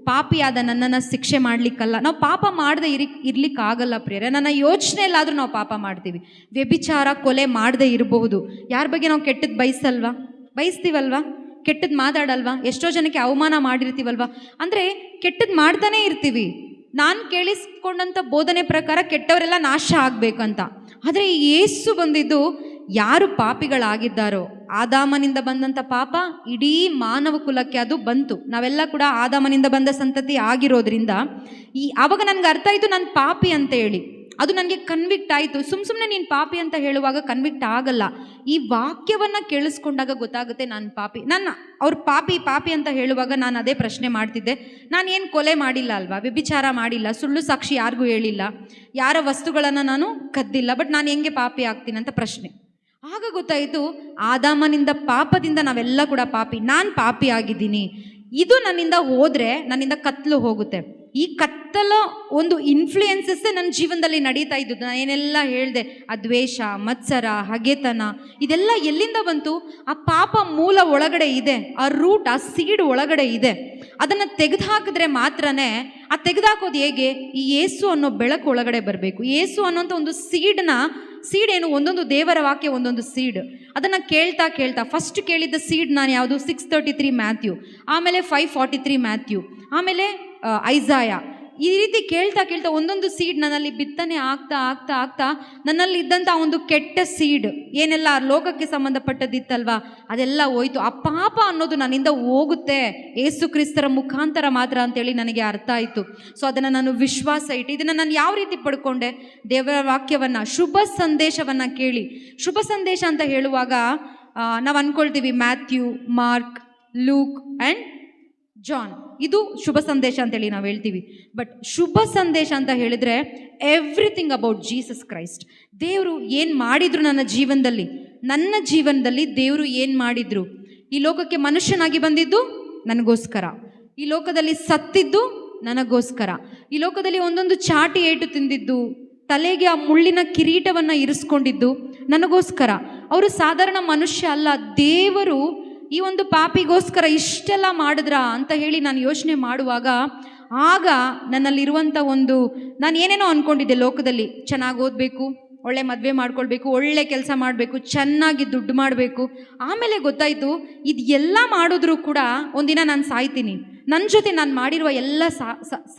ಪಾಪಿಯಾದ ನನ್ನನ್ನು ಶಿಕ್ಷೆ ಮಾಡಲಿಕ್ಕಲ್ಲ. ನಾವು ಪಾಪ ಮಾಡದೆ ಇರ್ಲಿಕ್ಕಾಗಲ್ಲ ಪ್ರಿಯರೇ. ನನ್ನ ಯೋಚನೆಯಲ್ಲಾದರೂ ನಾವು ಪಾಪ ಮಾಡ್ತೀವಿ. ವ್ಯಭಿಚಾರ, ಕೊಲೆ ಮಾಡದೆ ಇರಬಹುದು. ಯಾರ ಬಗ್ಗೆ ನಾವು ಕೆಟ್ಟದ್ದು ಬಯಸ್ತೀವಲ್ವಾ? ಕೆಟ್ಟದ್ದು ಮಾತಾಡಲ್ವಾ? ಎಷ್ಟೋ ಜನಕ್ಕೆ ಅವಮಾನ ಮಾಡಿರ್ತೀವಲ್ವಾ? ಅಂದರೆ ಕೆಟ್ಟದ್ದು ಮಾಡ್ತಾನೇ ಇರ್ತೀವಿ. ನಾನು ಕೇಳಿಸ್ಕೊಂಡಂಥ ಬೋಧನೆ ಪ್ರಕಾರ ಕೆಟ್ಟವರೆಲ್ಲ ನಾಶ ಆಗಬೇಕಂತ. ಆದರೆ ಯೇಸು ಬಂದಿದ್ದು ಯಾರು ಪಾಪಿಗಳಾಗಿದ್ದಾರೋ ಆದಾಮನಿಂದ ಬಂದಂಥ ಪಾಪ ಇಡೀ ಮಾನವ ಕುಲಕ್ಕೆ ಅದು ಬಂತು. ನಾವೆಲ್ಲ ಕೂಡ ಆದಾಮನಿಂದ ಬಂದ ಸಂತತಿ ಆಗಿರೋದ್ರಿಂದ ಆವಾಗ ನನಗೆ ಅರ್ಥ ಆಯಿತು ನಾನು ಪಾಪಿ ಅಂತ ಹೇಳಿ. ಅದು ನನಗೆ ಕನ್ವಿಕ್ಟ್ ಆಯಿತು. ಸುಮ್ಮನೆ ನೀನು ಪಾಪಿ ಅಂತ ಹೇಳುವಾಗ ಕನ್ವಿಕ್ಟ್ ಆಗಲ್ಲ. ಈ ವಾಕ್ಯವನ್ನು ಕೇಳಿಸ್ಕೊಂಡಾಗ ಗೊತ್ತಾಗುತ್ತೆ ನಾನು ಪಾಪಿ. ಅವ್ರು ಪಾಪಿ ಅಂತ ಹೇಳುವಾಗ ನಾನು ಅದೇ ಪ್ರಶ್ನೆ ಮಾಡ್ತಿದ್ದೆ, ನಾನು ಏನು ಕೊಲೆ ಮಾಡಿಲ್ಲ ಅಲ್ವಾ, ವ್ಯಭಿಚಾರ ಮಾಡಿಲ್ಲ, ಸುಳ್ಳು ಸಾಕ್ಷಿ ಯಾರಿಗೂ ಹೇಳಿಲ್ಲ, ಯಾರ ವಸ್ತುಗಳನ್ನು ನಾನು ಕದ್ದಿಲ್ಲ, ಬಟ್ ನಾನು ಹೆಂಗೆ ಪಾಪಿ ಆಗ್ತೀನಿ ಅಂತ ಪ್ರಶ್ನೆ. ಆಗ ಗೊತ್ತಾಯಿತು ಆದಾಮನಿಂದ ಪಾಪದಿಂದ ನಾವೆಲ್ಲ ಕೂಡ ಪಾಪಿ. ನಾನು ಪಾಪಿ ಆಗಿದ್ದೀನಿ. ಇದು ನನ್ನಿಂದ ಹೋದರೆ ನನ್ನಿಂದ ಕತ್ತಲು ಹೋಗುತ್ತೆ. ಈ ಕತ್ತಲ ಒಂದು ಇನ್ಫ್ಲೂಯೆನ್ಸಸ್ಸೇ ನನ್ನ ಜೀವನದಲ್ಲಿ ನಡೀತಾ ಇದ್ದದ್ದು. ನಾನು ಏನೆಲ್ಲ ಹೇಳಿದೆ, ಆ ದ್ವೇಷ, ಮತ್ಸರ, ಹಗೆತನ, ಇದೆಲ್ಲ ಎಲ್ಲಿಂದ ಬಂತು? ಆ ಪಾಪ ಮೂಲ ಒಳಗಡೆ ಇದೆ, ಆ ರೂಟ್, ಆ ಸೀಡ್ ಒಳಗಡೆ ಇದೆ. ಅದನ್ನು ತೆಗೆದುಹಾಕಿದ್ರೆ ಮಾತ್ರನೇ. ಆ ತೆಗೆದುಹಾಕೋದು ಹೇಗೆ? ಈ ಯೇಸು ಅನ್ನೋ ಬೆಳಕು ಒಳಗಡೆ ಬರಬೇಕು. ಯೇಸು ಅನ್ನೋಂಥ ಒಂದು ಸೀಡ್ ಏನು? ಒಂದೊಂದು ದೇವರ ವಾಕ್ಯ ಒಂದೊಂದು ಸೀಡ್. ಅದನ್ನು ಕೇಳ್ತಾ ಫಸ್ಟ್ ಕೇಳಿದ್ದ ಸೀಡ್ ನಾನು ಯಾವುದು? 633 ಮ್ಯಾಥ್ಯೂ, ಆಮೇಲೆ 543 ಮ್ಯಾಥ್ಯೂ, ಆಮೇಲೆ ಐಸಾಯ. ಈ ರೀತಿ ಕೇಳ್ತಾ ಒಂದೊಂದು ಸೀಡ್ ನನ್ನಲ್ಲಿ ಬಿತ್ತನೆ ಆಗ್ತಾ ನನ್ನಲ್ಲಿ ಇದ್ದಂಥ ಒಂದು ಕೆಟ್ಟ ಸೀಡ್ ಏನೆಲ್ಲ ಲೋಕಕ್ಕೆ ಸಂಬಂಧಪಟ್ಟದಿತ್ತಲ್ವಾ ಅದೆಲ್ಲ ಹೋಯ್ತು. ಆ ಪಾಪ ಅನ್ನೋದು ನನ್ನಿಂದ ಹೋಗುತ್ತೆ ಯೇಸು ಕ್ರಿಸ್ತರ ಮುಖಾಂತರ ಮಾತ್ರ ಅಂತೇಳಿ ನನಗೆ ಅರ್ಥ ಆಯಿತು. ಸೊ ಅದನ್ನು ನಾನು ವಿಶ್ವಾಸ ಇಟ್ಟು ಇದನ್ನು ನಾನು ಯಾವ ರೀತಿ ಪಡ್ಕೊಂಡೆ? ದೇವರ ವಾಕ್ಯವನ್ನು, ಶುಭ ಸಂದೇಶವನ್ನು ಕೇಳಿ. ಶುಭ ಸಂದೇಶ ಅಂತ ಹೇಳುವಾಗ ನಾವು ಅಂದ್ಕೊಳ್ತೀವಿ Matthew, Mark, Luke and John, ಇದು ಶುಭ ಸಂದೇಶ ಅಂತೇಳಿ ನಾವು ಹೇಳ್ತೀವಿ. ಬಟ್ ಶುಭ ಸಂದೇಶ ಅಂತ ಹೇಳಿದರೆ ಎವ್ರಿಥಿಂಗ್ ಅಬೌಟ್ ಜೀಸಸ್ ಕ್ರೈಸ್ಟ್. ದೇವರು ಏನು ಮಾಡಿದ್ರು ನನ್ನ ಜೀವನದಲ್ಲಿ ದೇವರು ಏನು ಮಾಡಿದ್ರು? ಈ ಲೋಕಕ್ಕೆ ಮನುಷ್ಯನಾಗಿ ಬಂದಿದ್ದು ನನಗೋಸ್ಕರ, ಈ ಲೋಕದಲ್ಲಿ ಸತ್ತಿದ್ದು ನನಗೋಸ್ಕರ, ಈ ಲೋಕದಲ್ಲಿ ಒಂದೊಂದು ಚಾಟಿ ಏಟು ತಿಂದಿದ್ದು, ತಲೆಗೆ ಆ ಮುಳ್ಳಿನ ಕಿರೀಟವನ್ನು ಇರಿಸ್ಕೊಂಡಿದ್ದು ನನಗೋಸ್ಕರ. ಅವರು ಸಾಧಾರಣ ಮನುಷ್ಯ ಅಲ್ಲ. ದೇವರು ಈ ಒಂದು ಪಾಪಿಗೋಸ್ಕರ ಇಷ್ಟೆಲ್ಲ ಮಾಡಿದ್ರ ಅಂತ ಹೇಳಿ ನಾನು ಯೋಚನೆ ಮಾಡುವಾಗ ಆಗ ನನ್ನಲ್ಲಿರುವಂಥ ನಾನು ಏನೇನೋ ಅಂದ್ಕೊಂಡಿದ್ದೆ ಲೋಕದಲ್ಲಿ, ಚೆನ್ನಾಗಿ ಓದಬೇಕು, ಒಳ್ಳೆ ಮದುವೆ ಮಾಡ್ಕೊಳ್ಬೇಕು, ಒಳ್ಳೆ ಕೆಲಸ ಮಾಡಬೇಕು, ಚೆನ್ನಾಗಿ ದುಡ್ಡು ಮಾಡಬೇಕು. ಆಮೇಲೆ ಗೊತ್ತಾಯಿತು ಇದು ಎಲ್ಲ ಮಾಡಿದ್ರೂ ಕೂಡ ಒಂದಿನ ನಾನು ಸಾಯ್ತೀನಿ, ನನ್ನ ಜೊತೆ ನಾನು ಮಾಡಿರುವ ಎಲ್ಲ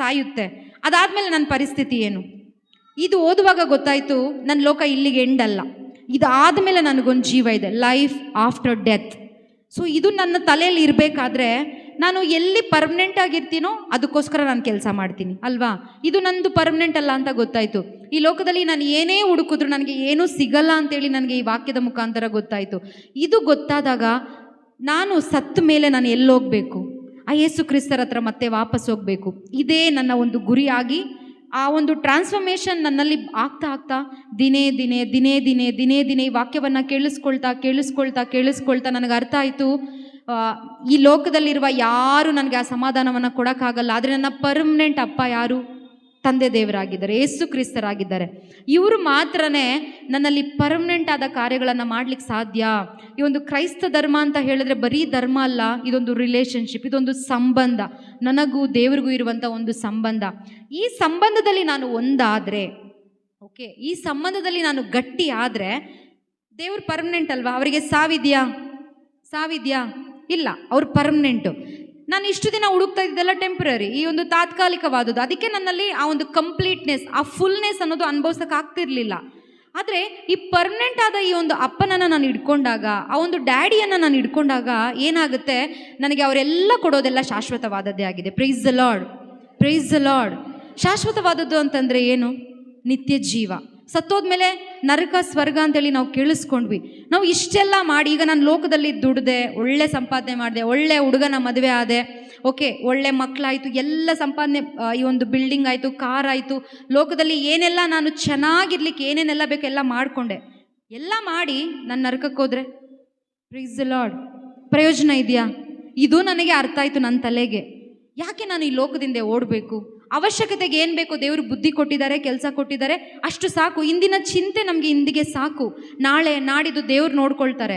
ಸಾಯುತ್ತೆ. ಅದಾದಮೇಲೆ ನನ್ನ ಪರಿಸ್ಥಿತಿ ಏನು? ಇದು ಓದುವಾಗ ಗೊತ್ತಾಯಿತು ನನ್ನ ಲೋಕ ಇಲ್ಲಿಗೆ ಎಂಡಲ್ಲ, ಇದಾದಮೇಲೆ ನನಗೊಂದು ಜೀವ ಇದೆ, ಲೈಫ್ ಆಫ್ಟರ್ ಡೆತ್. ಸೊ ಇದು ನನ್ನ ತಲೆಯಲ್ಲಿ ಇರಬೇಕಾದ್ರೆ ನಾನು ಎಲ್ಲಿ ಪರ್ಮನೆಂಟ್ ಆಗಿರ್ತೀನೋ ಅದಕ್ಕೋಸ್ಕರ ನಾನು ಕೆಲಸ ಮಾಡ್ತೀನಿ ಅಲ್ವಾ. ಇದು ನಂದು ಪರ್ಮನೆಂಟ್ ಅಲ್ಲ ಅಂತ ಗೊತ್ತಾಯಿತು. ಈ ಲೋಕದಲ್ಲಿ ನಾನು ಏನೇ ಹುಡುಕಿದ್ರು ನನಗೆ ಏನೂ ಸಿಗಲ್ಲ ಅಂತೇಳಿ ನನಗೆ ಈ ವಾಕ್ಯದ ಮುಖಾಂತರ ಗೊತ್ತಾಯಿತು. ಇದು ಗೊತ್ತಾದಾಗ ನಾನು ಸತ್ತ ಮೇಲೆ ನಾನು ಎಲ್ಲೋಗಬೇಕು? ಆ ಯೇಸು ಕ್ರಿಸ್ತರ ಹತ್ರ ಮತ್ತೆ ವಾಪಸ್ ಹೋಗಬೇಕು. ಇದೇ ನನ್ನ ಒಂದು ಗುರಿಯಾಗಿ ಆ ಒಂದು ಟ್ರಾನ್ಸ್ಫಾರ್ಮೇಷನ್ ನನ್ನಲ್ಲಿ ಆಗ್ತಾ ದಿನೇ ಈ ವಾಕ್ಯವನ್ನು ಕೇಳಿಸ್ಕೊಳ್ತಾ ನನಗೆ ಅರ್ಥ ಆಯಿತು, ಈ ಲೋಕದಲ್ಲಿರುವ ಯಾರು ನನಗೆ ಆ ಸಮಾಧಾನವನ್ನು ಕೊಡೋಕ್ಕಾಗಲ್ಲ. ಆದರೆ ನನ್ನ ಪರ್ಮನೆಂಟ್ ಅಪ್ಪ ಯಾರು? ತಂದೆ ದೇವರಾಗಿದ್ದಾರೆ, ಯೇಸು ಕ್ರಿಸ್ತರಾಗಿದ್ದಾರೆ. ಇವರು ಮಾತ್ರನೇ ನನ್ನಲ್ಲಿ ಪರ್ಮನೆಂಟ್ ಆದ ಕಾರ್ಯಗಳನ್ನು ಮಾಡಲಿಕ್ಕೆ ಸಾಧ್ಯ. ಈ ಒಂದು ಕ್ರೈಸ್ತ ಧರ್ಮ ಅಂತ ಹೇಳಿದ್ರೆ ಬರೀ ಧರ್ಮ ಅಲ್ಲ, ಇದೊಂದು ರಿಲೇಷನ್ಶಿಪ್, ಇದೊಂದು ಸಂಬಂಧ, ನನಗೂ ದೇವರಿಗೂ ಇರುವಂಥ ಒಂದು ಸಂಬಂಧ. ಈ ಸಂಬಂಧದಲ್ಲಿ ನಾನು ಒಂದಾದರೆ, ಓಕೆ, ಈ ಸಂಬಂಧದಲ್ಲಿ ನಾನು ಗಟ್ಟಿ ಆದರೆ ದೇವ್ರು ಪರ್ಮನೆಂಟ್ ಅಲ್ವಾ? ಅವರಿಗೆ ಸಾವಿದ್ಯಾ? ಇಲ್ಲ, ಅವ್ರು ಪರ್ಮನೆಂಟು. ನಾನು ಇಷ್ಟು ದಿನ ಹುಡುಕ್ತಾ ಇದ್ದೆಲ್ಲ ಟೆಂಪ್ರರಿ, ಈ ಒಂದು ತಾತ್ಕಾಲಿಕವಾದದ್ದು. ಅದಕ್ಕೆ ನನ್ನಲ್ಲಿ ಆ ಒಂದು ಕಂಪ್ಲೀಟ್ನೆಸ್, ಆ ಫುಲ್ನೆಸ್ ಅನ್ನೋದು ಅನುಭವಿಸೋಕೆ ಆಗ್ತಿರ್ಲಿಲ್ಲ. ಆದರೆ ಈ ಪರ್ಮನೆಂಟ್ ಆದ ಈ ಒಂದು ಅಪ್ಪನನ್ನು ನಾನು ಇಟ್ಕೊಂಡಾಗ, ಆ ಒಂದು ಡ್ಯಾಡಿಯನ್ನು ನಾನು ಇಟ್ಕೊಂಡಾಗ ಏನಾಗುತ್ತೆ, ನನಗೆ ಅವರೆಲ್ಲ ಕೊಡೋದೆಲ್ಲ ಶಾಶ್ವತವಾದದ್ದೇ ಆಗಿದೆ. Price the lord. ಶಾಶ್ವತವಾದದ್ದು ಅಂತಂದರೆ ಏನು? ನಿತ್ಯ ಜೀವ. ಸತ್ತೋದ್ಮೇಲೆ ನರಕ, ಸ್ವರ್ಗ ಅಂತೇಳಿ ನಾವು ಕೇಳಿಸ್ಕೊಂಡ್ವಿ. ನಾವು ಇಷ್ಟೆಲ್ಲ ಮಾಡಿ, ಈಗ ನಾನು ಲೋಕದಲ್ಲಿ ದುಡ್ದೆ, ಒಳ್ಳೆ ಸಂಪಾದನೆ ಮಾಡಿದೆ, ಒಳ್ಳೆ ಹುಡುಗನ ಮದುವೆ ಆದೆ, ಓಕೆ, ಒಳ್ಳೆ ಮಕ್ಕಳಾಯಿತು, ಎಲ್ಲ ಸಂಪಾದನೆ, ಈ ಒಂದು ಬಿಲ್ಡಿಂಗ್ ಆಯಿತು, ಕಾರ್ ಆಯಿತು, ಲೋಕದಲ್ಲಿ ಏನೆಲ್ಲ ನಾನು ಚೆನ್ನಾಗಿರ್ಲಿಕ್ಕೆ ಏನೇನೆಲ್ಲ ಬೇಕು ಎಲ್ಲ ಮಾಡಿಕೊಂಡೆ. ಎಲ್ಲ ಮಾಡಿ ನಾನು ನರಕಕ್ಕೆ ಹೋದರೆ ಪ್ರೈಸ್ ದ ಲಾರ್ಡ್, ಪ್ರಯೋಜನ ಇದೆಯಾ? ಇದು ನನಗೆ ಅರ್ಥ ಆಯಿತು ನನ್ನ ತಲೆಗೆ. ಯಾಕೆ ನಾನು ಈ ಲೋಕದಿಂದ ಓಡಬೇಕು? ಅವಶ್ಯಕತೆಗೆ ಏನು ಬೇಕೋ ದೇವರು ಬುದ್ಧಿ ಕೊಟ್ಟಿದ್ದಾರೆ, ಕೆಲಸ ಕೊಟ್ಟಿದ್ದಾರೆ, ಅಷ್ಟು ಸಾಕು. ಇಂದಿನ ಚಿಂತೆ ನಮಗೆ ಇಂದಿಗೆ ಸಾಕು. ನಾಳೆ ನಾಡಿದ್ದು ದೇವ್ರು ನೋಡ್ಕೊಳ್ತಾರೆ.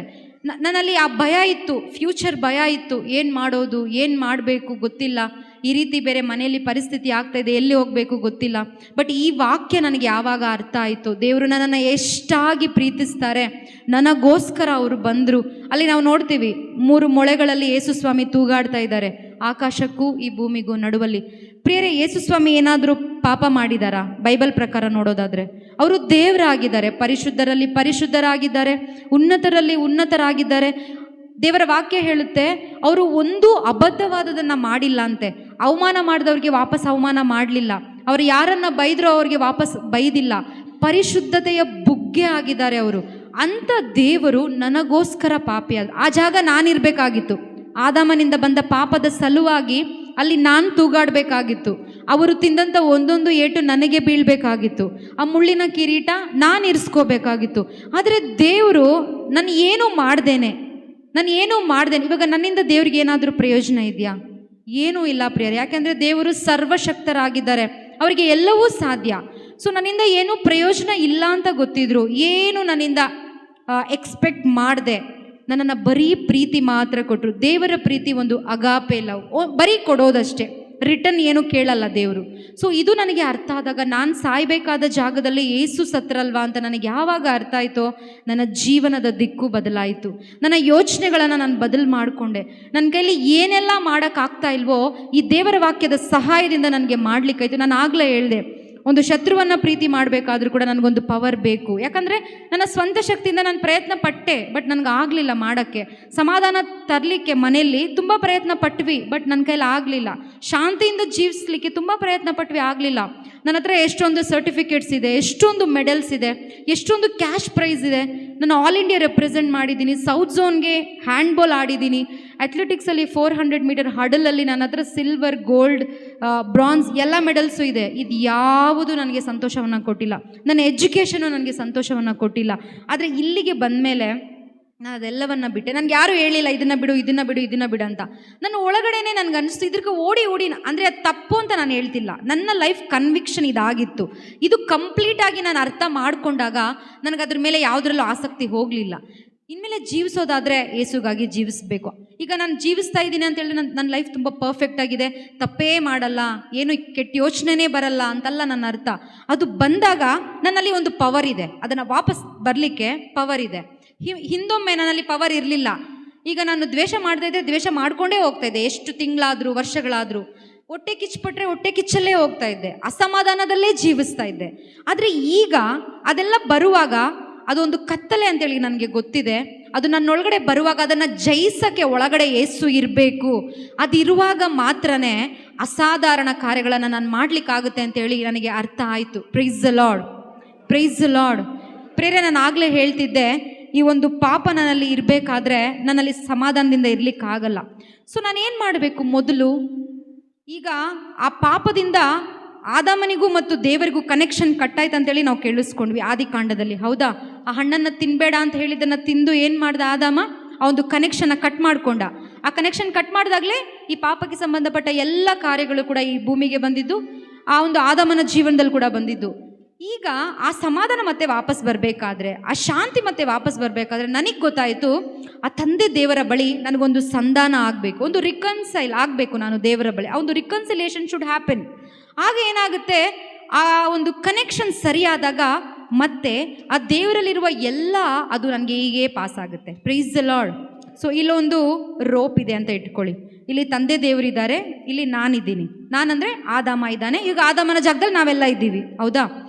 ನನ್ನಲ್ಲಿ ಆ ಭಯ ಇತ್ತು, ಫ್ಯೂಚರ್ ಭಯ ಇತ್ತು. ಏನು ಮಾಡೋದು, ಏನು ಮಾಡಬೇಕು ಗೊತ್ತಿಲ್ಲ. ಈ ರೀತಿ ಬೇರೆ ಮನೆಯಲ್ಲಿ ಪರಿಸ್ಥಿತಿ ಆಗ್ತಾಯಿದೆ, ಎಲ್ಲಿ ಹೋಗಬೇಕು ಗೊತ್ತಿಲ್ಲ. ಬಟ್ ಈ ವಾಕ್ಯ ನನಗೆ ಯಾವಾಗ ಅರ್ಥ ಆಯಿತು, ದೇವರು ನನ್ನನ್ನು ಎಷ್ಟಾಗಿ ಪ್ರೀತಿಸ್ತಾರೆ, ನನಗೋಸ್ಕರ ಅವರು ಬಂದರು. ಅಲ್ಲಿ ನಾವು ನೋಡ್ತೀವಿ 3 ಮೊಳೆಗಳಲ್ಲಿ ಯೇಸು ಸ್ವಾಮಿ ತೂಗಾಡ್ತಾ ಇದ್ದಾರೆ, ಆಕಾಶಕ್ಕೂ ಈ ಭೂಮಿಗೂ ನಡುವಲ್ಲಿ. ಪ್ರಿಯರೇ, ಯೇಸು ಸ್ವಾಮಿ ಏನಾದರೂ ಪಾಪ ಮಾಡಿದಾರಾ? ಬೈಬಲ್ ಪ್ರಕಾರ ನೋಡೋದಾದರೆ ಅವರು ದೇವರಾಗಿದ್ದಾರೆ, ಪರಿಶುದ್ಧರಲ್ಲಿ ಪರಿಶುದ್ಧರಾಗಿದ್ದಾರೆ, ಉನ್ನತರಲ್ಲಿ ಉನ್ನತರಾಗಿದ್ದಾರೆ. ದೇವರ ವಾಕ್ಯ ಹೇಳುತ್ತೆ ಅವರು ಒಂದು ಅಬದ್ಧವಾದದನ್ನು ಮಾಡಿಲ್ಲ ಅಂತೆ. ಅವಮಾನ ಮಾಡಿದವ್ರಿಗೆ ವಾಪಸ್ ಅವಮಾನ ಮಾಡಲಿಲ್ಲ, ಅವರು ಯಾರನ್ನು ಬೈದ್ರೋ ಅವ್ರಿಗೆ ವಾಪಸ್ ಬೈದಿಲ್ಲ. ಪರಿಶುದ್ಧತೆಯ ಬುಗ್ಗೆ ಆಗಿದ್ದಾರೆ ಅವರು. ಅಂಥ ದೇವರು ನನಗೋಸ್ಕರ ಪಾಪಿ ಆದ ಆ ಜಾಗ ನಾನಿರಬೇಕಾಗಿತ್ತು. ಆದಾಮನಿಂದ ಬಂದ ಪಾಪದ ಸಲುವಾಗಿ ಅಲ್ಲಿ ನಾನು ತೂಗಾಡಬೇಕಾಗಿತ್ತು. ಅವರು ತಿಂದಂಥ ಒಂದೊಂದು ಏಟು ನನಗೆ ಬೀಳಬೇಕಾಗಿತ್ತು. ಆ ಮುಳ್ಳಿನ ಕಿರೀಟ ನಾನು ಇರಿಸ್ಕೋಬೇಕಾಗಿತ್ತು. ಆದರೆ ದೇವರು ನಾನು ಏನೂ ಮಾಡ್ದೇನೆ ಇವಾಗ ನನ್ನಿಂದ ದೇವ್ರಿಗೆ ಏನಾದರೂ ಪ್ರಯೋಜನ ಇದೆಯಾ? ಏನೂ ಇಲ್ಲ ಪ್ರಿಯರೇ. ಯಾಕೆಂದರೆ ದೇವರು ಸರ್ವಶಕ್ತರಾಗಿದ್ದಾರೆ, ಅವರಿಗೆ ಎಲ್ಲವೂ ಸಾಧ್ಯ. ಸೊ ನನ್ನಿಂದ ಏನೂ ಪ್ರಯೋಜನ ಇಲ್ಲ ಅಂತ ಗೊತ್ತಿದ್ರು, ಏನು ನನ್ನಿಂದ ಎಕ್ಸ್ಪೆಕ್ಟ್ ಮಾಡಿದೆ, ನನ್ನನ್ನು ಬರೀ ಪ್ರೀತಿ ಮಾತ್ರ ಕೊಟ್ಟರು. ದೇವರ ಪ್ರೀತಿ ಒಂದು ಅಗಾಪೆ ಲವ್, ಬರೀ ಕೊಡೋದಷ್ಟೇ, ರಿಟರ್ನ್ ಏನು ಕೇಳಲ್ಲ ದೇವರು. ಸೊ ಇದು ನನಗೆ ಅರ್ಥ ಆದಾಗ, ನಾನು ಸಾಯಬೇಕಾದ ಜಾಗದಲ್ಲಿ ಏಸು ಸತ್ರಲ್ವಾ ಅಂತ ನನಗೆ ಯಾವಾಗ ಅರ್ಥ ಆಯಿತೋ, ನನ್ನ ಜೀವನದ ದಿಕ್ಕು ಬದಲಾಯಿತು. ನನ್ನ ಯೋಚನೆಗಳನ್ನು ನಾನು ಬದಲು ಮಾಡಿಕೊಂಡೆ. ನನ್ನ ಕೈಲಿ ಏನೆಲ್ಲ ಮಾಡೋಕ್ಕಾಗ್ತಾ ಇಲ್ವೋ ಈ ದೇವರ ವಾಕ್ಯದ ಸಹಾಯದಿಂದ ನನಗೆ ಮಾಡಲಿಕ್ಕಾಯ್ತು. ನಾನು ಆಗಲೇ ಹೇಳಿದೆ, ಒಂದು ಶತ್ರುವನ್ನು ಪ್ರೀತಿ ಮಾಡಬೇಕಾದ್ರೂ ಕೂಡ ನನಗೊಂದು ಪವರ್ ಬೇಕು. ಯಾಕಂದರೆ ನನ್ನ ಸ್ವಂತ ಶಕ್ತಿಯಿಂದ ನಾನು ಪ್ರಯತ್ನ ಪಟ್ಟೆ, ಬಟ್ ನನಗೆ ಆಗಲಿಲ್ಲ ಮಾಡೋಕ್ಕೆ. ಸಮಾಧಾನ ತರಲಿಕ್ಕೆ ಮನೆಯಲ್ಲಿ ತುಂಬ ಪ್ರಯತ್ನ ಪಟ್ವಿ, ಬಟ್ ನನ್ನ ಕೈಲಿ ಆಗಲಿಲ್ಲ. ಶಾಂತಿಯಿಂದ ಜೀವಿಸಲಿಕ್ಕೆ ತುಂಬ ಪ್ರಯತ್ನ ಪಟ್ವಿ, ಆಗಲಿಲ್ಲ. ನನ್ನ ಹತ್ರ ಎಷ್ಟೊಂದು ಸರ್ಟಿಫಿಕೇಟ್ಸ್ ಇದೆ, ಎಷ್ಟೊಂದು ಮೆಡಲ್ಸ್ ಇದೆ, ಎಷ್ಟೊಂದು ಕ್ಯಾಶ್ ಪ್ರೈಸ್ ಇದೆ. ನಾನು ಆಲ್ ಇಂಡಿಯಾ ರೆಪ್ರೆಸೆಂಟ್ ಮಾಡಿದ್ದೀನಿ, ಸೌತ್ ಝೋನ್ಗೆ ಹ್ಯಾಂಡ್ಬಾಲ್ ಆಡಿದ್ದೀನಿ, ಅಥ್ಲೆಟಿಕ್ಸಲ್ಲಿ 400 ಮೀಟರ್ ಹಡಲಲ್ಲಿ ನನ್ನ ಹತ್ರ ಸಿಲ್ವರ್, ಗೋಲ್ಡ್, ಬ್ರಾನ್ಸ್ ಎಲ್ಲ ಮೆಡಲ್ಸು ಇದೆ. ಇದು ಯಾವುದು ನನಗೆ ಸಂತೋಷವನ್ನು ಕೊಟ್ಟಿಲ್ಲ. ನನ್ನ ಎಜುಕೇಷನು ನನಗೆ ಸಂತೋಷವನ್ನು ಕೊಟ್ಟಿಲ್ಲ. ಆದರೆ ಇಲ್ಲಿಗೆ ಬಂದಮೇಲೆ ನಾನು ಅದೆಲ್ಲವನ್ನು ಬಿಟ್ಟೆ. ನನಗೆ ಯಾರೂ ಹೇಳಿಲ್ಲ ಇದನ್ನು ಬಿಡು ಇದನ್ನು ಬಿಡು ಇದನ್ನು ಬಿಡು ಅಂತ. ನನ್ನ ಒಳಗಡೆನೇ ನನಗೆ ಅನಿಸ್ತು ಇದಕ್ಕೆ ಓಡಿ ಅಂದರೆ ಅದು ತಪ್ಪು ಅಂತ ನಾನು ಹೇಳ್ತಿಲ್ಲ. ನನ್ನ ಲೈಫ್ ಕನ್ವಿಕ್ಷನ್ ಇದಾಗಿತ್ತು. ಇದು ಕಂಪ್ಲೀಟಾಗಿ ನಾನು ಅರ್ಥ ಮಾಡಿಕೊಂಡಾಗ ನನಗೆ ಅದ್ರ ಮೇಲೆ ಯಾವುದ್ರಲ್ಲೂ ಆಸಕ್ತಿ ಹೋಗಲಿಲ್ಲ. ಇನ್ಮೇಲೆ ಜೀವಿಸೋದಾದರೆ ಏಸುಗಾಗಿ ಜೀವಿಸಬೇಕು. ಈಗ ನಾನು ಜೀವಿಸ್ತಾ ಇದ್ದೀನಿ ಅಂತ ಹೇಳಿ ನನ್ನ ಲೈಫ್ ತುಂಬ ಪರ್ಫೆಕ್ಟ್ ಆಗಿದೆ, ತಪ್ಪೇ ಮಾಡಲ್ಲ, ಏನು ಕೆಟ್ಟ ಯೋಚನೆನೇ ಬರಲ್ಲ ಅಂತಲ್ಲ ನನ್ನ ಅರ್ಥ. ಅದು ಬಂದಾಗ ನನ್ನಲ್ಲಿ ಒಂದು ಪವರ್ ಇದೆ, ಅದನ್ನು ವಾಪಸ್ ಬರಲಿಕ್ಕೆ ಪವರ್ ಇದೆ. ಹಿಂದೊಮ್ಮೆ ನನ್ನಲ್ಲಿ ಪವರ್ ಇರಲಿಲ್ಲ. ಈಗ ನಾನು ದ್ವೇಷ ಮಾಡ್ತಾ ಇದ್ದೆ, ದ್ವೇಷ ಮಾಡ್ಕೊಂಡೇ ಹೋಗ್ತಾ ಇದ್ದೆ, ಎಷ್ಟು ತಿಂಗಳಾದರೂ ವರ್ಷಗಳಾದರೂ. ಹೊಟ್ಟೆ ಕಿಚ್ಚುಪಟ್ರೆ ಹೊಟ್ಟೆ ಕಿಚ್ಚಲ್ಲೇ ಹೋಗ್ತಾ ಇದ್ದೆ, ಅಸಮಾಧಾನದಲ್ಲೇ ಜೀವಿಸ್ತಾ ಇದ್ದೆ. ಆದರೆ ಈಗ ಅದೆಲ್ಲ ಬರುವಾಗ ಅದೊಂದು ಕತ್ತಲೆ ಅಂತೇಳಿ ನನಗೆ ಗೊತ್ತಿದೆ. ಅದು ನನ್ನೊಳಗಡೆ ಬರುವಾಗ ಅದನ್ನು ಜಯಿಸೋಕ್ಕೆ ಒಳಗಡೆ ಏಸು ಇರಬೇಕು. ಅದಿರುವಾಗ ಮಾತ್ರನೇ ಅಸಾಧಾರಣ ಕಾರ್ಯಗಳನ್ನು ನಾನು ಮಾಡಲಿಕ್ಕಾಗುತ್ತೆ ಅಂತೇಳಿ ನನಗೆ ಅರ್ಥ ಆಯಿತು. Price the Lord, praise the lord. ಪ್ರೇರೆ, ನಾನು ಆಗಲೇ ಹೇಳ್ತಿದ್ದೆ, ಈ ಒಂದು ಪಾಪ ನನ್ನಲ್ಲಿ ಇರಬೇಕಾದ್ರೆ ನನ್ನಲ್ಲಿ ಸಮಾಧಾನದಿಂದ ಇರಲಿಕ್ಕಾಗಲ್ಲ. ಸೊ ನಾನೇನು ಮಾಡಬೇಕು? ಮೊದಲು ಈಗ ಆ ಪಾಪದಿಂದ ಆದಾಮನಿಗೂ ಮತ್ತು ದೇವರಿಗೂ ಕನೆಕ್ಷನ್ ಕಟ್ಟಾಯ್ತು ಅಂತೇಳಿ ನಾವು ಕೇಳಿಸ್ಕೊಂಡ್ವಿ ಆದಿಕಾಂಡದಲ್ಲಿ, ಹೌದಾ? ಆ ಹಣ್ಣನ್ನು ತಿನ್ನಬೇಡ ಅಂತ ಹೇಳಿದ್ದನ್ನು ತಿಂದು ಏನು ಮಾಡ್ದ ಆದಾಮ? ಆ ಒಂದು ಕನೆಕ್ಷನ್ನ ಕಟ್ ಮಾಡಿಕೊಂಡ. ಆ ಕನೆಕ್ಷನ್ ಕಟ್ ಮಾಡಿದಾಗಲೇ ಈ ಪಾಪಕ್ಕೆ ಸಂಬಂಧಪಟ್ಟ ಎಲ್ಲ ಕಾರ್ಯಗಳು ಕೂಡ ಈ ಭೂಮಿಗೆ ಬಂದಿದ್ದು, ಆ ಒಂದು ಆದಾಮನ ಜೀವನದಲ್ಲಿ ಕೂಡ ಬಂದಿದ್ದು. ಈಗ ಆ ಸಮಾಧಾನ ಮತ್ತೆ ವಾಪಸ್ ಬರಬೇಕಾದ್ರೆ, ಆ ಶಾಂತಿ ಮತ್ತೆ ವಾಪಸ್ ಬರಬೇಕಾದ್ರೆ ನನಗೆ ಗೊತ್ತಾಯಿತು, ಆ ತಂದೆ ದೇವರ ಬಳಿ ನನಗೊಂದು ಸಂಧಾನ ಆಗಬೇಕು, ಒಂದು ರಿಕನ್ಸೈಲ್ ಆಗಬೇಕು ನಾನು ದೇವರ ಬಳಿ. ಆ ಒಂದು ರಿಕನ್ಸಿಲೇಷನ್ ಶುಡ್ ಹ್ಯಾಪನ್. ಆಗ ಏನಾಗುತ್ತೆ, ಆ ಒಂದು ಕನೆಕ್ಷನ್ ಸರಿಯಾದಾಗ ಮತ್ತೆ ಆ ದೇವರಲ್ಲಿರುವ ಎಲ್ಲ ಅದು ನನಗೆ ಹೀಗೆ ಪಾಸ್ ಆಗುತ್ತೆ. Price the Lord. ಸೊ ಇಲ್ಲೊಂದು ರೋಪ್ ಇದೆ ಅಂತ ಇಟ್ಕೊಳ್ಳಿ. ಇಲ್ಲಿ ತಂದೆ ದೇವರಿದ್ದಾರೆ, ಇಲ್ಲಿ ನಾನಿದ್ದೀನಿ. ನಾನಂದರೆ ಆದಾಮ ಇದ್ದಾನೆ, ಈಗ ಆದಾಮನ ಜಾಗದಲ್ಲಿ ನಾವೆಲ್ಲ ಇದ್ದೀವಿ, ಹೌದಾ?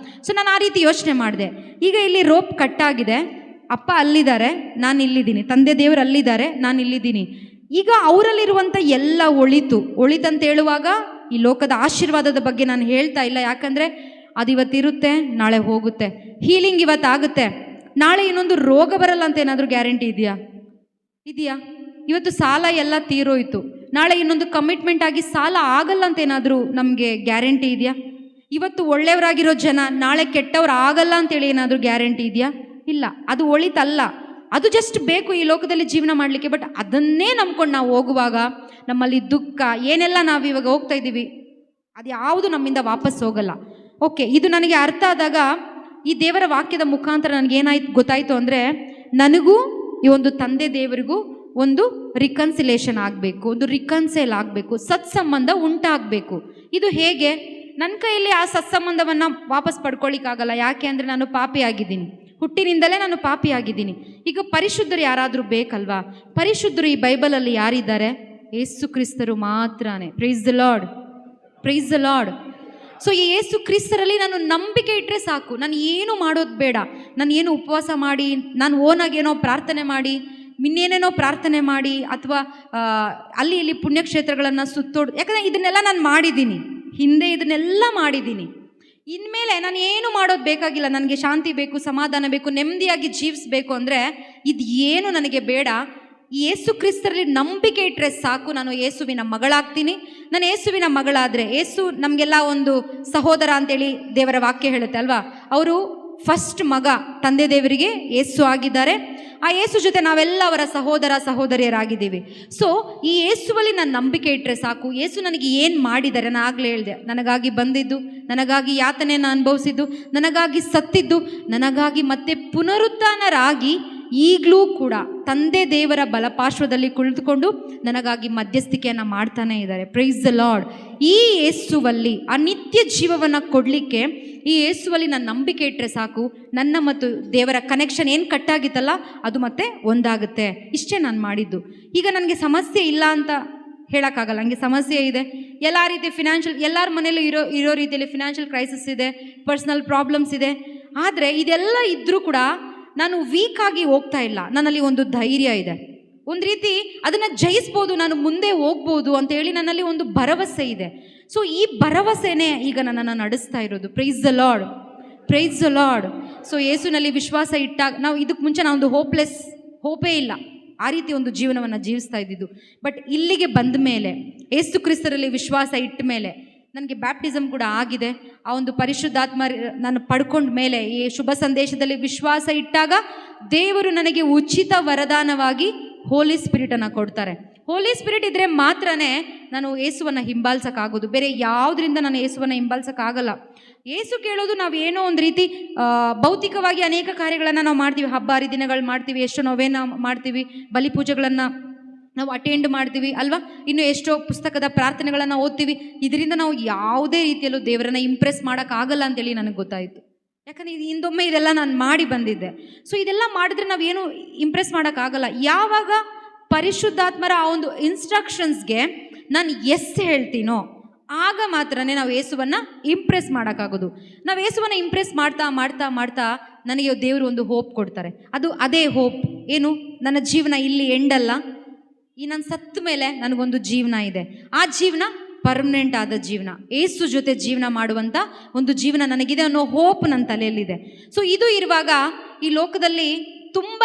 ಸೊ ನಾನು ಆ ರೀತಿ ಯೋಚನೆ ಮಾಡಿದೆ. ಈಗ ಇಲ್ಲಿ ರೋಪ್ ಕಟ್ಟಾಗಿದೆ, ಅಪ್ಪ ಅಲ್ಲಿದ್ದಾರೆ, ನಾನು ಇಲ್ಲಿದ್ದೀನಿ, ತಂದೆ ದೇವರು ಅಲ್ಲಿದ್ದಾರೆ, ನಾನು ಇಲ್ಲಿದ್ದೀನಿ. ಈಗ ಅವರಲ್ಲಿರುವಂಥ ಎಲ್ಲ ಒಳಿತಂತ ಹೇಳುವಾಗ ಈ ಲೋಕದ ಆಶೀರ್ವಾದದ ಬಗ್ಗೆ ನಾನು ಹೇಳ್ತಾ ಇಲ್ಲ. ಯಾಕಂದರೆ ಅದು ಇವತ್ತಿರುತ್ತೆ, ನಾಳೆ ಹೋಗುತ್ತೆ. ಹೀಲಿಂಗ್ ಇವತ್ತಾಗುತ್ತೆ, ನಾಳೆ ಇನ್ನೊಂದು ರೋಗ ಬರಲ್ಲ ಅಂತ ಏನಾದರೂ ಗ್ಯಾರಂಟಿ ಇದೆಯಾ? ಇವತ್ತು ಸಾಲ ಎಲ್ಲ ತೀರೋಯ್ತು, ನಾಳೆ ಇನ್ನೊಂದು ಕಮಿಟ್ಮೆಂಟ್ ಆಗಿ ಸಾಲ ಆಗಲ್ಲ ಅಂತ ಏನಾದರೂ ನಮಗೆ ಗ್ಯಾರಂಟಿ ಇದೆಯಾ? ಇವತ್ತು ಒಳ್ಳೆಯವರಾಗಿರೋ ಜನ ನಾಳೆ ಕೆಟ್ಟವ್ರು ಆಗಲ್ಲ ಅಂತೇಳಿ ಏನಾದರೂ ಗ್ಯಾರಂಟಿ ಇದೆಯಾ? ಇಲ್ಲ. ಅದು ಒಳಿತಲ್ಲ, ಅದು ಜಸ್ಟ್ ಬೇಕು ಈ ಲೋಕದಲ್ಲಿ ಜೀವನ ಮಾಡಲಿಕ್ಕೆ. ಬಟ್ ಅದನ್ನೇ ನಂಬ್ಕೊಂಡು ನಾವು ಹೋಗುವಾಗ ನಮ್ಮಲ್ಲಿ ದುಃಖ ಏನೆಲ್ಲ ನಾವು ಇವಾಗ ಹೋಗ್ತಾ ಇದ್ದೀವಿ, ಅದು ಯಾವುದು ನಮ್ಮಿಂದ ವಾಪಸ್ ಹೋಗಲ್ಲ. ಓಕೆ, ಇದು ನನಗೆ ಅರ್ಥ ಆದಾಗ ಈ ದೇವರ ವಾಕ್ಯದ ಮುಖಾಂತರ ನನಗೇನಾಯ್ತು ಗೊತ್ತಾಯಿತು ಅಂದರೆ, ನನಗೂ ಈ ಒಂದು ತಂದೆ ದೇವರಿಗೂ ಒಂದು ರಿಕನ್ಸಿಲೇಷನ್ ಆಗಬೇಕು, ಒಂದು ರಿಕನ್ಸೈಲ್ ಆಗಬೇಕು, ಸತ್ಸಂಬಂಧ ಉಂಟಾಗಬೇಕು. ಇದು ಹೇಗೆ? ನನ್ನ ಕೈಯಲ್ಲಿ ಆ ಸತ್ಸಂಬಂಧವನ್ನು ವಾಪಸ್ ಪಡ್ಕೊಳ್ಳಿಕ್ಕಾಗಲ್ಲ. ಯಾಕೆ ಅಂದರೆ ನಾನು ಪಾಪಿಯಾಗಿದ್ದೀನಿ, ಹುಟ್ಟಿನಿಂದಲೇ ನಾನು ಪಾಪಿಯಾಗಿದ್ದೀನಿ. ಈಗ ಪರಿಶುದ್ಧರು ಯಾರಾದರೂ ಬೇಕಲ್ವಾ? ಪರಿಶುದ್ಧರು ಈ ಬೈಬಲಲ್ಲಿ ಯಾರಿದ್ದಾರೆ? ಯೇಸು ಕ್ರಿಸ್ತರು ಮಾತ್ರನೇ. Price the Lord, praise the Lord. So ಈ ಯೇಸು ಕ್ರಿಸ್ತರಲ್ಲಿ ನಾನು ನಂಬಿಕೆ ಇಟ್ಟರೆ ಸಾಕು. ನಾನು ಏನು ಮಾಡೋದು ಬೇಡ. ನಾನು ಏನು ಉಪವಾಸ ಮಾಡಿ, ನಾನು ಓನಾಗೇನೋ ಪ್ರಾರ್ಥನೆ ಮಾಡಿ, ಇನ್ನೇನೇನೋ ಪ್ರಾರ್ಥನೆ ಮಾಡಿ, ಅಥವಾ ಅಲ್ಲಿ ಇಲ್ಲಿ ಪುಣ್ಯಕ್ಷೇತ್ರಗಳನ್ನು ಸುತ್ತೋಡು. ಯಾಕಂದರೆ ಇದನ್ನೆಲ್ಲ ನಾನು ಮಾಡಿದ್ದೀನಿ, ಹಿಂದೆ ಇದನ್ನೆಲ್ಲ ಮಾಡಿದ್ದೀನಿ. ಇನ್ಮೇಲೆ ನಾನು ಏನು ಮಾಡೋದು ಬೇಕಾಗಿಲ್ಲ. ನನಗೆ ಶಾಂತಿ ಬೇಕು, ಸಮಾಧಾನ ಬೇಕು, ನೆಮ್ಮದಿಯಾಗಿ ಜೀವಿಸಬೇಕು ಅಂದರೆ ಇದು ಏನು ನನಗೆ ಬೇಡ. ಯೇಸು ಕ್ರಿಸ್ತರಲ್ಲಿ ನಂಬಿಕೆ ಇಟ್ಟರೆ ಸಾಕು. ನಾನು ಯೇಸುವಿನ ಮಗಳಾಗ್ತೀನಿ. ನಾನು ಯೇಸುವಿನ ಮಗಳಾದರೆ, ಯೇಸು ನಮಗೆಲ್ಲ ಒಂದು ಸಹೋದರ ಅಂತೇಳಿ ದೇವರ ವಾಕ್ಯ ಹೇಳುತ್ತೆ ಅಲ್ವಾ. ಅವರು ಫಸ್ಟ್ ಮಗ ತಂದೆ ದೇವರಿಗೆ ಯೇಸು ಆಗಿದ್ದಾರೆ. ಆ ಯೇಸು ಜೊತೆ ನಾವೆಲ್ಲ ಅವರ ಸಹೋದರ ಸಹೋದರಿಯರಾಗಿದ್ದೀವಿ. ಸೊ ಈ ಯೇಸುವಲ್ಲಿ ನಾನು ನಂಬಿಕೆ ಇಟ್ಟರೆ ಸಾಕು. ಯೇಸು ನನಗೆ ಏನು ಮಾಡಿದ್ದಾರೆ, ನಾನು ಆಗಲೇ ಹೇಳಿದೆ, ನನಗಾಗಿ ಬಂದಿದ್ದು, ನನಗಾಗಿ ಯಾತನೆಯನ್ನು ಅನುಭವಿಸಿದ್ದು, ನನಗಾಗಿ ಸತ್ತಿದ್ದು, ನನಗಾಗಿ ಮತ್ತೆ ಪುನರುತ್ಥಾನರಾಗಿ ಈಗಲೂ ಕೂಡ ತಂದೆ ದೇವರ ಬಲಪಾರ್ಶ್ವದಲ್ಲಿ ಕುಳಿತುಕೊಂಡು ನನಗಾಗಿ ಮಧ್ಯಸ್ಥಿಕೆಯನ್ನು ಮಾಡ್ತಾನೆ ಇದ್ದಾರೆ. Price the lord. ಈ ಯೇಸುವಲ್ಲಿ ಆ ನಿತ್ಯ ಜೀವವನ್ನು ಕೊಡಲಿಕ್ಕೆ ಈ ಯೇಸುವಲ್ಲಿ ನಾನು ನಂಬಿಕೆ ಇಟ್ಟರೆ ಸಾಕು. ನನ್ನ ಮತ್ತು ದೇವರ ಕನೆಕ್ಷನ್ ಏನು ಕಟ್ಟಾಗಿತ್ತಲ್ಲ ಅದು ಮತ್ತೆ ಒಂದಾಗುತ್ತೆ. ಇಷ್ಟೇ ನಾನು ಮಾಡಿದ್ದು. ಈಗ ನನಗೆ ಸಮಸ್ಯೆ ಇಲ್ಲ ಅಂತ ಹೇಳೋಕ್ಕಾಗಲ್ಲ. ನನಗೆ ಸಮಸ್ಯೆ ಇದೆ, ಎಲ್ಲ ರೀತಿ ಫಿನಾನ್ಷಿಯಲ್, ಎಲ್ಲರ ಮನೇಲೂ ಇರೋ ರೀತಿಯಲ್ಲಿ ಫಿನಾನ್ಷಿಯಲ್ ಕ್ರೈಸಿಸ್ ಇದೆ, ಪರ್ಸ್ನಲ್ ಪ್ರಾಬ್ಲಮ್ಸ್ ಇದೆ. ಆದರೆ ಇದೆಲ್ಲ ಇದ್ದರೂ ಕೂಡ ನಾನು ವೀಕ್ ಆಗಿ ಹೋಗ್ತಾ ಇಲ್ಲ. ನನ್ನಲ್ಲಿ ಒಂದು ಧೈರ್ಯ ಇದೆ, ಒಂದು ರೀತಿ ಅದನ್ನು ಜಯಿಸ್ಬೋದು, ನಾನು ಮುಂದೆ ಹೋಗ್ಬೋದು ಅಂತೇಳಿ ನನ್ನಲ್ಲಿ ಒಂದು ಭರವಸೆ ಇದೆ. ಸೊ ಈ ಭರವಸೆನೇ ಈಗ ನನ್ನನ್ನು ನಡೆಸ್ತಾ ಇರೋದು. Praise the Lord, praise the Lord. So ಯೇಸುನಲ್ಲಿ ವಿಶ್ವಾಸ ಇಟ್ಟಾಗ, ನಾವು ಇದಕ್ಕೆ ಮುಂಚೆ ನಾವು ಒಂದು ಹೋಪೇ ಇಲ್ಲ, ಆ ರೀತಿ ಒಂದು ಜೀವನವನ್ನು ಜೀವಿಸ್ತಾ ಇದ್ದಿದ್ದು. ಬಟ್ ಇಲ್ಲಿಗೆ ಬಂದ ಮೇಲೆ, ಯೇಸು ಕ್ರಿಸ್ತರಲ್ಲಿ ವಿಶ್ವಾಸ ಇಟ್ಟ ಮೇಲೆ, ನನಗೆ ಬ್ಯಾಪ್ಟಿಸಮ್ ಕೂಡ ಆಗಿದೆ. ಆ ಒಂದು ಪರಿಶುದ್ಧಾತ್ಮ ನಾನು ಪಡ್ಕೊಂಡ ಮೇಲೆ, ಈ ಶುಭ ಸಂದೇಶದಲ್ಲಿ ವಿಶ್ವಾಸ ಇಟ್ಟಾಗ ದೇವರು ನನಗೆ ಉಚಿತ ವರದಾನವಾಗಿ ಹೋಲಿ ಸ್ಪಿರಿಟನ್ನು ಕೊಡ್ತಾರೆ. ಹೋಲಿ ಸ್ಪಿರಿಟ್ ಇದ್ದರೆ ಮಾತ್ರ ನಾನು ಯೇಸುವನ್ನು ಹಿಂಬಾಲಿಸೋಕ್ಕಾಗೋದು. ಬೇರೆ ಯಾವುದರಿಂದ ನಾನು ಯೇಸುವನ್ನು ಹಿಂಬಾಲಿಸೋಕ್ಕಾಗಲ್ಲ. ಯೇಸು ಕೇಳೋದು, ನಾವು ಏನೋ ಒಂದು ರೀತಿ ಭೌತಿಕವಾಗಿ ಅನೇಕ ಕಾರ್ಯಗಳನ್ನು ನಾವು ಮಾಡ್ತೀವಿ, ಹಬ್ಬ ಹರಿದಿನಗಳು ಮಾಡ್ತೀವಿ, ಎಷ್ಟೋ ನೋವೇನ ಮಾಡ್ತೀವಿ, ಬಲಿಪೂಜೆಗಳನ್ನು ನಾವು ಅಟೆಂಡ್ ಮಾಡ್ತೀವಿ ಅಲ್ವಾ, ಇನ್ನು ಎಷ್ಟೋ ಪುಸ್ತಕದ ಪ್ರಾರ್ಥನೆಗಳನ್ನು ಓದ್ತೀವಿ. ಇದರಿಂದ ನಾವು ಯಾವುದೇ ರೀತಿಯಲ್ಲೂ ದೇವರನ್ನು ಇಂಪ್ರೆಸ್ ಮಾಡೋಕ್ಕಾಗಲ್ಲ ಅಂತೇಳಿ ನನಗೆ ಗೊತ್ತಾಯಿತು. ಯಾಕಂದರೆ ಹಿಂದೊಮ್ಮೆ ಇದೆಲ್ಲ ನಾನು ಮಾಡಿ ಬಂದಿದ್ದೆ. ಸೊ ಇದೆಲ್ಲ ಮಾಡಿದ್ರೆ ನಾವೇನು ಇಂಪ್ರೆಸ್ ಮಾಡೋಕ್ಕಾಗಲ್ಲ. ಯಾವಾಗ ಪರಿಶುದ್ಧಾತ್ಮರ ಆ ಒಂದು ಇನ್ಸ್ಟ್ರಕ್ಷನ್ಸ್ಗೆ ನಾನು ಎಸ್ ಹೇಳ್ತೀನೋ ಆಗ ಮಾತ್ರ ನಾವು ಯೇಸುವನ್ನು ಇಂಪ್ರೆಸ್ ಮಾಡೋಕ್ಕಾಗೋದು. ನಾವು ಯೇಸುವನ್ನು ಇಂಪ್ರೆಸ್ ಮಾಡ್ತಾ ಮಾಡ್ತಾ ಮಾಡ್ತಾ ನನಗೆ ದೇವರು ಒಂದು ಹೋಪ್ ಕೊಡ್ತಾರೆ. ಅದೇ ಹೋಪ್ ಏನು, ನನ್ನ ಜೀವನ ಇಲ್ಲಿ ಎಂಡಲ್ಲ, ಈ ನಾನು ಸತ್ತ ಮೇಲೆ ನನಗೊಂದು ಜೀವನ ಇದೆ. ಆ ಜೀವನ ಪರ್ಮನೆಂಟ್ ಆದ ಜೀವನ, ಯೇಸು ಜೊತೆ ಜೀವನ ಮಾಡುವಂಥ ಒಂದು ಜೀವನ ನನಗಿದೆ ಅನ್ನೋ ಹೋಪ್ ನನ್ನ ತಲೆಯಲ್ಲಿದೆ. ಸೊ ಇದು ಇರುವಾಗ ಈ ಲೋಕದಲ್ಲಿ ತುಂಬ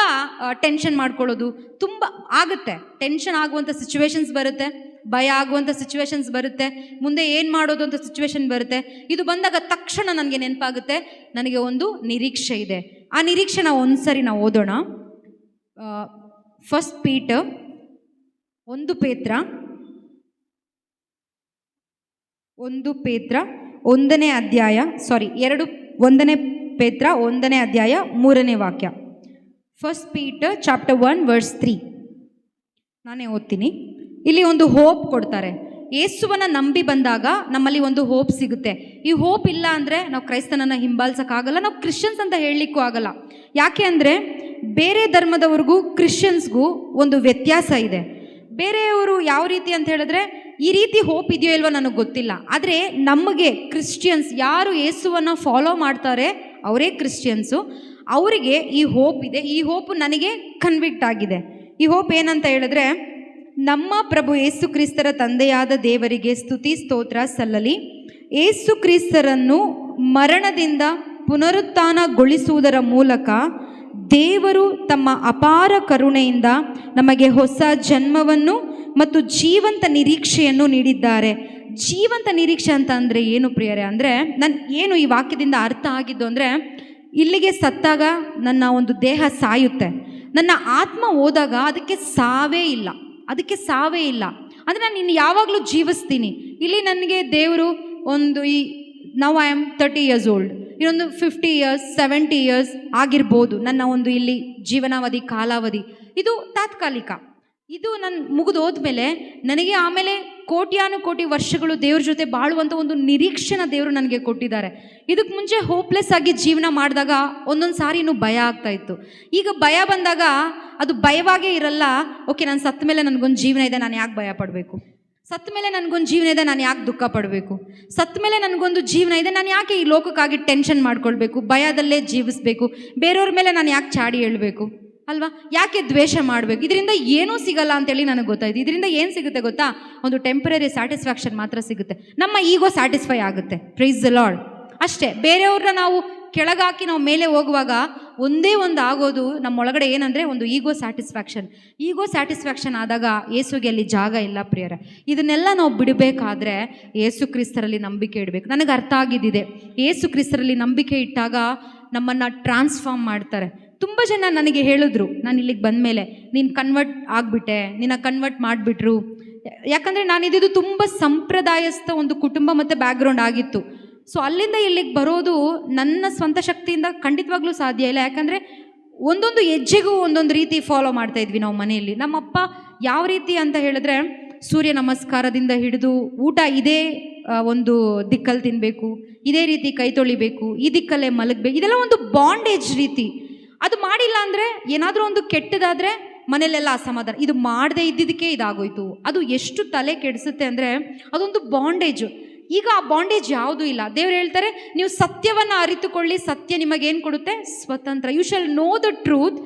ಟೆನ್ಷನ್ ಮಾಡ್ಕೊಳ್ಳೋದು ತುಂಬ ಆಗುತ್ತೆ. ಟೆನ್ಷನ್ ಆಗುವಂಥ ಸಿಚುವೇಶನ್ಸ್ ಬರುತ್ತೆ, ಭಯ ಆಗುವಂಥ ಸಿಚುವೇಶನ್ಸ್ ಬರುತ್ತೆ, ಮುಂದೆ ಏನು ಮಾಡೋದು ಅಂತ ಸಿಚುವೇಶನ್ ಬರುತ್ತೆ. ಇದು ಬಂದಾಗ ತಕ್ಷಣ ನನಗೆ ನೆನಪಾಗುತ್ತೆ, ನನಗೆ ಒಂದು ನಿರೀಕ್ಷೆ ಇದೆ. ಆ ನಿರೀಕ್ಷೆ ನಾವು ಒಂದ್ಸರಿ ನಾವು ಓದೋಣ. ಫಸ್ಟ್ ಪೀಟರ್ 1 ಪೇತ್ರ 1ನೇ ಅಧ್ಯಾಯ 1 ಪೇತ್ರ 1ನೇ ಅಧ್ಯಾಯ 3ನೇ ವಾಕ್ಯ. ಫಸ್ಟ್ ಪೀಟರ್ ಚಾಪ್ಟರ್ 1 ವರ್ಸ್ 3 ನಾನೇ ಓದ್ತೀನಿ. ಇಲ್ಲಿ ಒಂದು ಹೋಪ್ ಕೊಡ್ತಾರೆ. ಯೇಸುವನ್ನು ನಂಬಿ ಬಂದಾಗ ನಮ್ಮಲ್ಲಿ ಒಂದು ಹೋಪ್ ಸಿಗುತ್ತೆ. ಈ ಹೋಪ್ ಇಲ್ಲ ಅಂದರೆ ನಾವು ಕ್ರೈಸ್ತನನ್ನು ಹಿಂಬಾಲಿಸೋಕ್ಕಾಗಲ್ಲ, ನಾವು ಕ್ರಿಶ್ಚಿಯನ್ಸ್ ಅಂತ ಹೇಳಲಿಕ್ಕೂ ಆಗಲ್ಲ. ಯಾಕೆ ಅಂದರೆ ಬೇರೆ ಧರ್ಮದವ್ರಿಗೂ ಕ್ರಿಶ್ಚಿಯನ್ಸ್ಗೂ ಒಂದು ವ್ಯತ್ಯಾಸ ಇದೆ. ಬೇರೆಯವರು ಯಾವ ರೀತಿ ಅಂತ ಹೇಳಿದ್ರೆ, ಈ ರೀತಿ ಹೋಪ್ ಇದೆಯೋ ಇಲ್ವೋ ನನಗೆ ಗೊತ್ತಿಲ್ಲ, ಆದರೆ ನಮಗೆ ಕ್ರಿಶ್ಚಿಯನ್ಸ್ ಯಾರು ಯೇಸುವನ್ನು ಫಾಲೋ ಮಾಡ್ತಾರೆ ಅವರೇ ಕ್ರಿಶ್ಚಿಯನ್ಸು, ಅವರಿಗೆ ಈ ಹೋಪ್ ಇದೆ. ಈ ಹೋಪ್ ನನಗೆ ಕನ್ವಿಕ್ಟ್ ಆಗಿದೆ. ಈ ಹೋಪ್ ಏನಂತ ಹೇಳಿದ್ರೆ, ನಮ್ಮ ಪ್ರಭು ಯೇಸು ಕ್ರಿಸ್ತರ ತಂದೆಯಾದ ದೇವರಿಗೆ ಸ್ತುತಿ ಸ್ತೋತ್ರ ಸಲ್ಲಲಿ. ಯೇಸು ಕ್ರಿಸ್ತರನ್ನು ಮರಣದಿಂದ ಪುನರುತ್ಥಾನಗೊಳಿಸುವುದರ ಮೂಲಕ ದೇವರು ತಮ್ಮ ಅಪಾರ ಕರುಣೆಯಿಂದ ನಮಗೆ ಹೊಸ ಜನ್ಮವನ್ನು ಮತ್ತು ಜೀವಂತ ನಿರೀಕ್ಷೆಯನ್ನು ನೀಡಿದ್ದಾರೆ. ಜೀವಂತ ನಿರೀಕ್ಷೆ ಅಂತ ಅಂದರೆ ಏನು ಪ್ರಿಯರೇ? ಅಂದರೆ ಏನು ಈ ವಾಕ್ಯದಿಂದ ಅರ್ಥ ಆಗಿದ್ದು ಅಂದರೆ, ಇಲ್ಲಿಗೆ ಸತ್ತಾಗ ನನ್ನ ಒಂದು ದೇಹ ಸಾಯುತ್ತೆ, ನನ್ನ ಆತ್ಮ ಹೋದಾಗ ಅದಕ್ಕೆ ಸಾವೇ ಇಲ್ಲ, ಅಂದರೆ ನಾನು ಇನ್ನು ಯಾವಾಗಲೂ ಜೀವಿಸ್ತೀನಿ. ಇಲ್ಲಿ ನನಗೆ ದೇವರು ಒಂದು now I am 30 years old, ಇನ್ನೊಂದು 50 years 70 years ಆಗಿರ್ಬೋದು ನನ್ನ ಒಂದು ಇಲ್ಲಿ ಜೀವನಾವಧಿ ಕಾಲಾವಧಿ. ಇದು ತಾತ್ಕಾಲಿಕ. ಇದು ನಾನು ಮುಗಿದು ಹೋದ್ಮೇಲೆ ನನಗೆ ಆಮೇಲೆ ಕೋಟ್ಯಾನುಕೋಟಿ ವರ್ಷಗಳು ದೇವ್ರ ಜೊತೆ ಬಾಳುವಂಥ ಒಂದು ನಿರೀಕ್ಷೆನ ದೇವರು ನನಗೆ ಕೊಟ್ಟಿದ್ದಾರೆ. ಇದಕ್ಕೆ ಮುಂಚೆ ಹೋಪ್ಲೆಸ್ ಆಗಿ ಜೀವನ ಮಾಡಿದಾಗ ಒಂದೊಂದು ಸಾರಿ ಇನ್ನೂ ಭಯ ಆಗ್ತಾಯಿತ್ತು. ಈಗ ಭಯ ಬಂದಾಗ ಅದು ಭಯವಾಗೇ ಇರಲ್ಲ. ಓಕೆ, ನಾನು ಸತ್ತ ಮೇಲೆ ನನಗೊಂದು ಜೀವನ ಇದೆ, ನಾನು ಯಾಕೆ ಭಯ ಪಡಬೇಕು? ಸತ್ತ ಮೇಲೆ ನನಗೊಂದು ಜೀವನ ಇದೆ, ನಾನು ಯಾಕೆ ದುಃಖ ಪಡಬೇಕು? ಸತ್ತ ಮೇಲೆ ನನಗೊಂದು ಜೀವನ ಇದೆ, ನಾನು ಯಾಕೆ ಈ ಲೋಕಕ್ಕಾಗಿ ಟೆನ್ಷನ್ ಮಾಡ್ಕೊಳ್ಬೇಕು, ಭಯದಲ್ಲೇ ಜೀವಿಸಬೇಕು, ಬೇರೆಯವ್ರ ಮೇಲೆ ನಾನು ಯಾಕೆ ಚಾಡಿ ಹೇಳ್ಬೇಕು ಅಲ್ವಾ? ಯಾಕೆ ದ್ವೇಷ ಮಾಡಬೇಕು? ಇದರಿಂದ ಏನೂ ಸಿಗಲ್ಲ ಅಂತೇಳಿ ನನಗೆ ಗೊತ್ತಾಯ್ತು. ಇದರಿಂದ ಏನು ಸಿಗುತ್ತೆ ಗೊತ್ತಾ? ಒಂದು ಟೆಂಪರರಿ ಸ್ಯಾಟಿಸ್ಫ್ಯಾಕ್ಷನ್ ಮಾತ್ರ ಸಿಗುತ್ತೆ. ನಮ್ಮ ಈಗೋ ಸ್ಯಾಟಿಸ್ಫೈ ಆಗುತ್ತೆ. Price the lord. ಅಷ್ಟೇ. ಬೇರೆಯವ್ರನ್ನ ನಾವು ಕೆಳಗಾಕಿ ನಾವು ಮೇಲೆ ಹೋಗುವಾಗ ಒಂದೇ ಒಂದು ಆಗೋದು ನಮ್ಮೊಳಗಡೆ ಏನಂದರೆ ಒಂದು ಈಗೋ ಸ್ಯಾಟಿಸ್ಫ್ಯಾಕ್ಷನ್. ಈಗೋ ಸ್ಯಾಟಿಸ್ಫ್ಯಾಕ್ಷನ್ ಆದಾಗ ಯೇಸುಗೆ ಅಲ್ಲಿ ಜಾಗ ಇಲ್ಲ ಪ್ರಿಯರೇ. ಇದನ್ನೆಲ್ಲ ನಾವು ಬಿಡಬೇಕಾದ್ರೆ ಯೇಸು ಕ್ರಿಸ್ತರಲ್ಲಿ ನಂಬಿಕೆ ಇಡಬೇಕು. ನನಗೆ ಅರ್ಥ ಆಗಿದ್ದಿದೆ, ಯೇಸು ಕ್ರಿಸ್ತರಲ್ಲಿ ನಂಬಿಕೆ ಇಟ್ಟಾಗ ನಮ್ಮನ್ನು ಟ್ರಾನ್ಸ್ಫಾರ್ಮ್ ಮಾಡ್ತಾರೆ. ತುಂಬ ಜನ ನನಗೆ ಹೇಳಿದ್ರು, ನಾನು ಇಲ್ಲಿಗೆ ಬಂದ ಮೇಲೆ ನೀನು ಕನ್ವರ್ಟ್ ಆಗಿಬಿಟ್ಟೆ, ನಿನ್ನ ಕನ್ವರ್ಟ್ ಮಾಡಿಬಿಟ್ರು. ಯಾಕಂದರೆ ನಾನಿದ್ದು ತುಂಬ ಸಂಪ್ರದಾಯಸ್ಥ ಒಂದು ಕುಟುಂಬ ಮತ್ತು ಬ್ಯಾಕ್ಗ್ರೌಂಡ್ ಆಗಿತ್ತು. ಸೊ ಅಲ್ಲಿಂದ ಇಲ್ಲಿಗೆ ಬರೋದು ನನ್ನ ಸ್ವಂತ ಶಕ್ತಿಯಿಂದ ಖಂಡಿತವಾಗ್ಲೂ ಸಾಧ್ಯ ಇಲ್ಲ. ಯಾಕಂದರೆ ಒಂದೊಂದು ಹೆಜ್ಜೆಗೂ ಒಂದೊಂದು ರೀತಿ ಫಾಲೋ ಮಾಡ್ತಾಯಿದ್ವಿ ನಾವು ಮನೆಯಲ್ಲಿ. ನಮ್ಮಪ್ಪ ಯಾವ ರೀತಿ ಅಂತ ಹೇಳಿದ್ರೆ, ಸೂರ್ಯ ನಮಸ್ಕಾರದಿಂದ ಹಿಡಿದು ಊಟ ಇದೇ ಒಂದು ದಿಕ್ಕಲ್ಲಿ ತಿನ್ನಬೇಕು, ಇದೇ ರೀತಿ ಕೈ ತೊಳಿಬೇಕು, ಈ ದಿಕ್ಕಲ್ಲೇ ಮಲಗಬೇಕು, ಇದೆಲ್ಲ ಒಂದು ಬಾಂಡೇಜ್ ರೀತಿ. ಅದು ಮಾಡಿಲ್ಲ ಅಂದರೆ ಏನಾದರೂ ಒಂದು ಕೆಟ್ಟದಾದರೆ ಮನೆಯಲ್ಲೆಲ್ಲ ಅಸಮಾಧಾನ. ಇದು ಮಾಡದೇ ಇದ್ದಿದ್ದಕ್ಕೆ ಇದಾಗೋಯ್ತು. ಅದು ಎಷ್ಟು ತಲೆ ಕೆಡಿಸುತ್ತೆ ಅಂದರೆ ಅದೊಂದು ಬಾಂಡೇಜು. ಈಗ ಆ ಬಾಂಡೇಜ್ ಯಾವುದೂ ಇಲ್ಲ. ದೇವ್ರು ಹೇಳ್ತಾರೆ, ನೀವು ಸತ್ಯವನ್ನು ಅರಿತುಕೊಳ್ಳಿ, ಸತ್ಯ ನಿಮಗೇನು ಕೊಡುತ್ತೆ? ಸ್ವತಂತ್ರ. You shall know the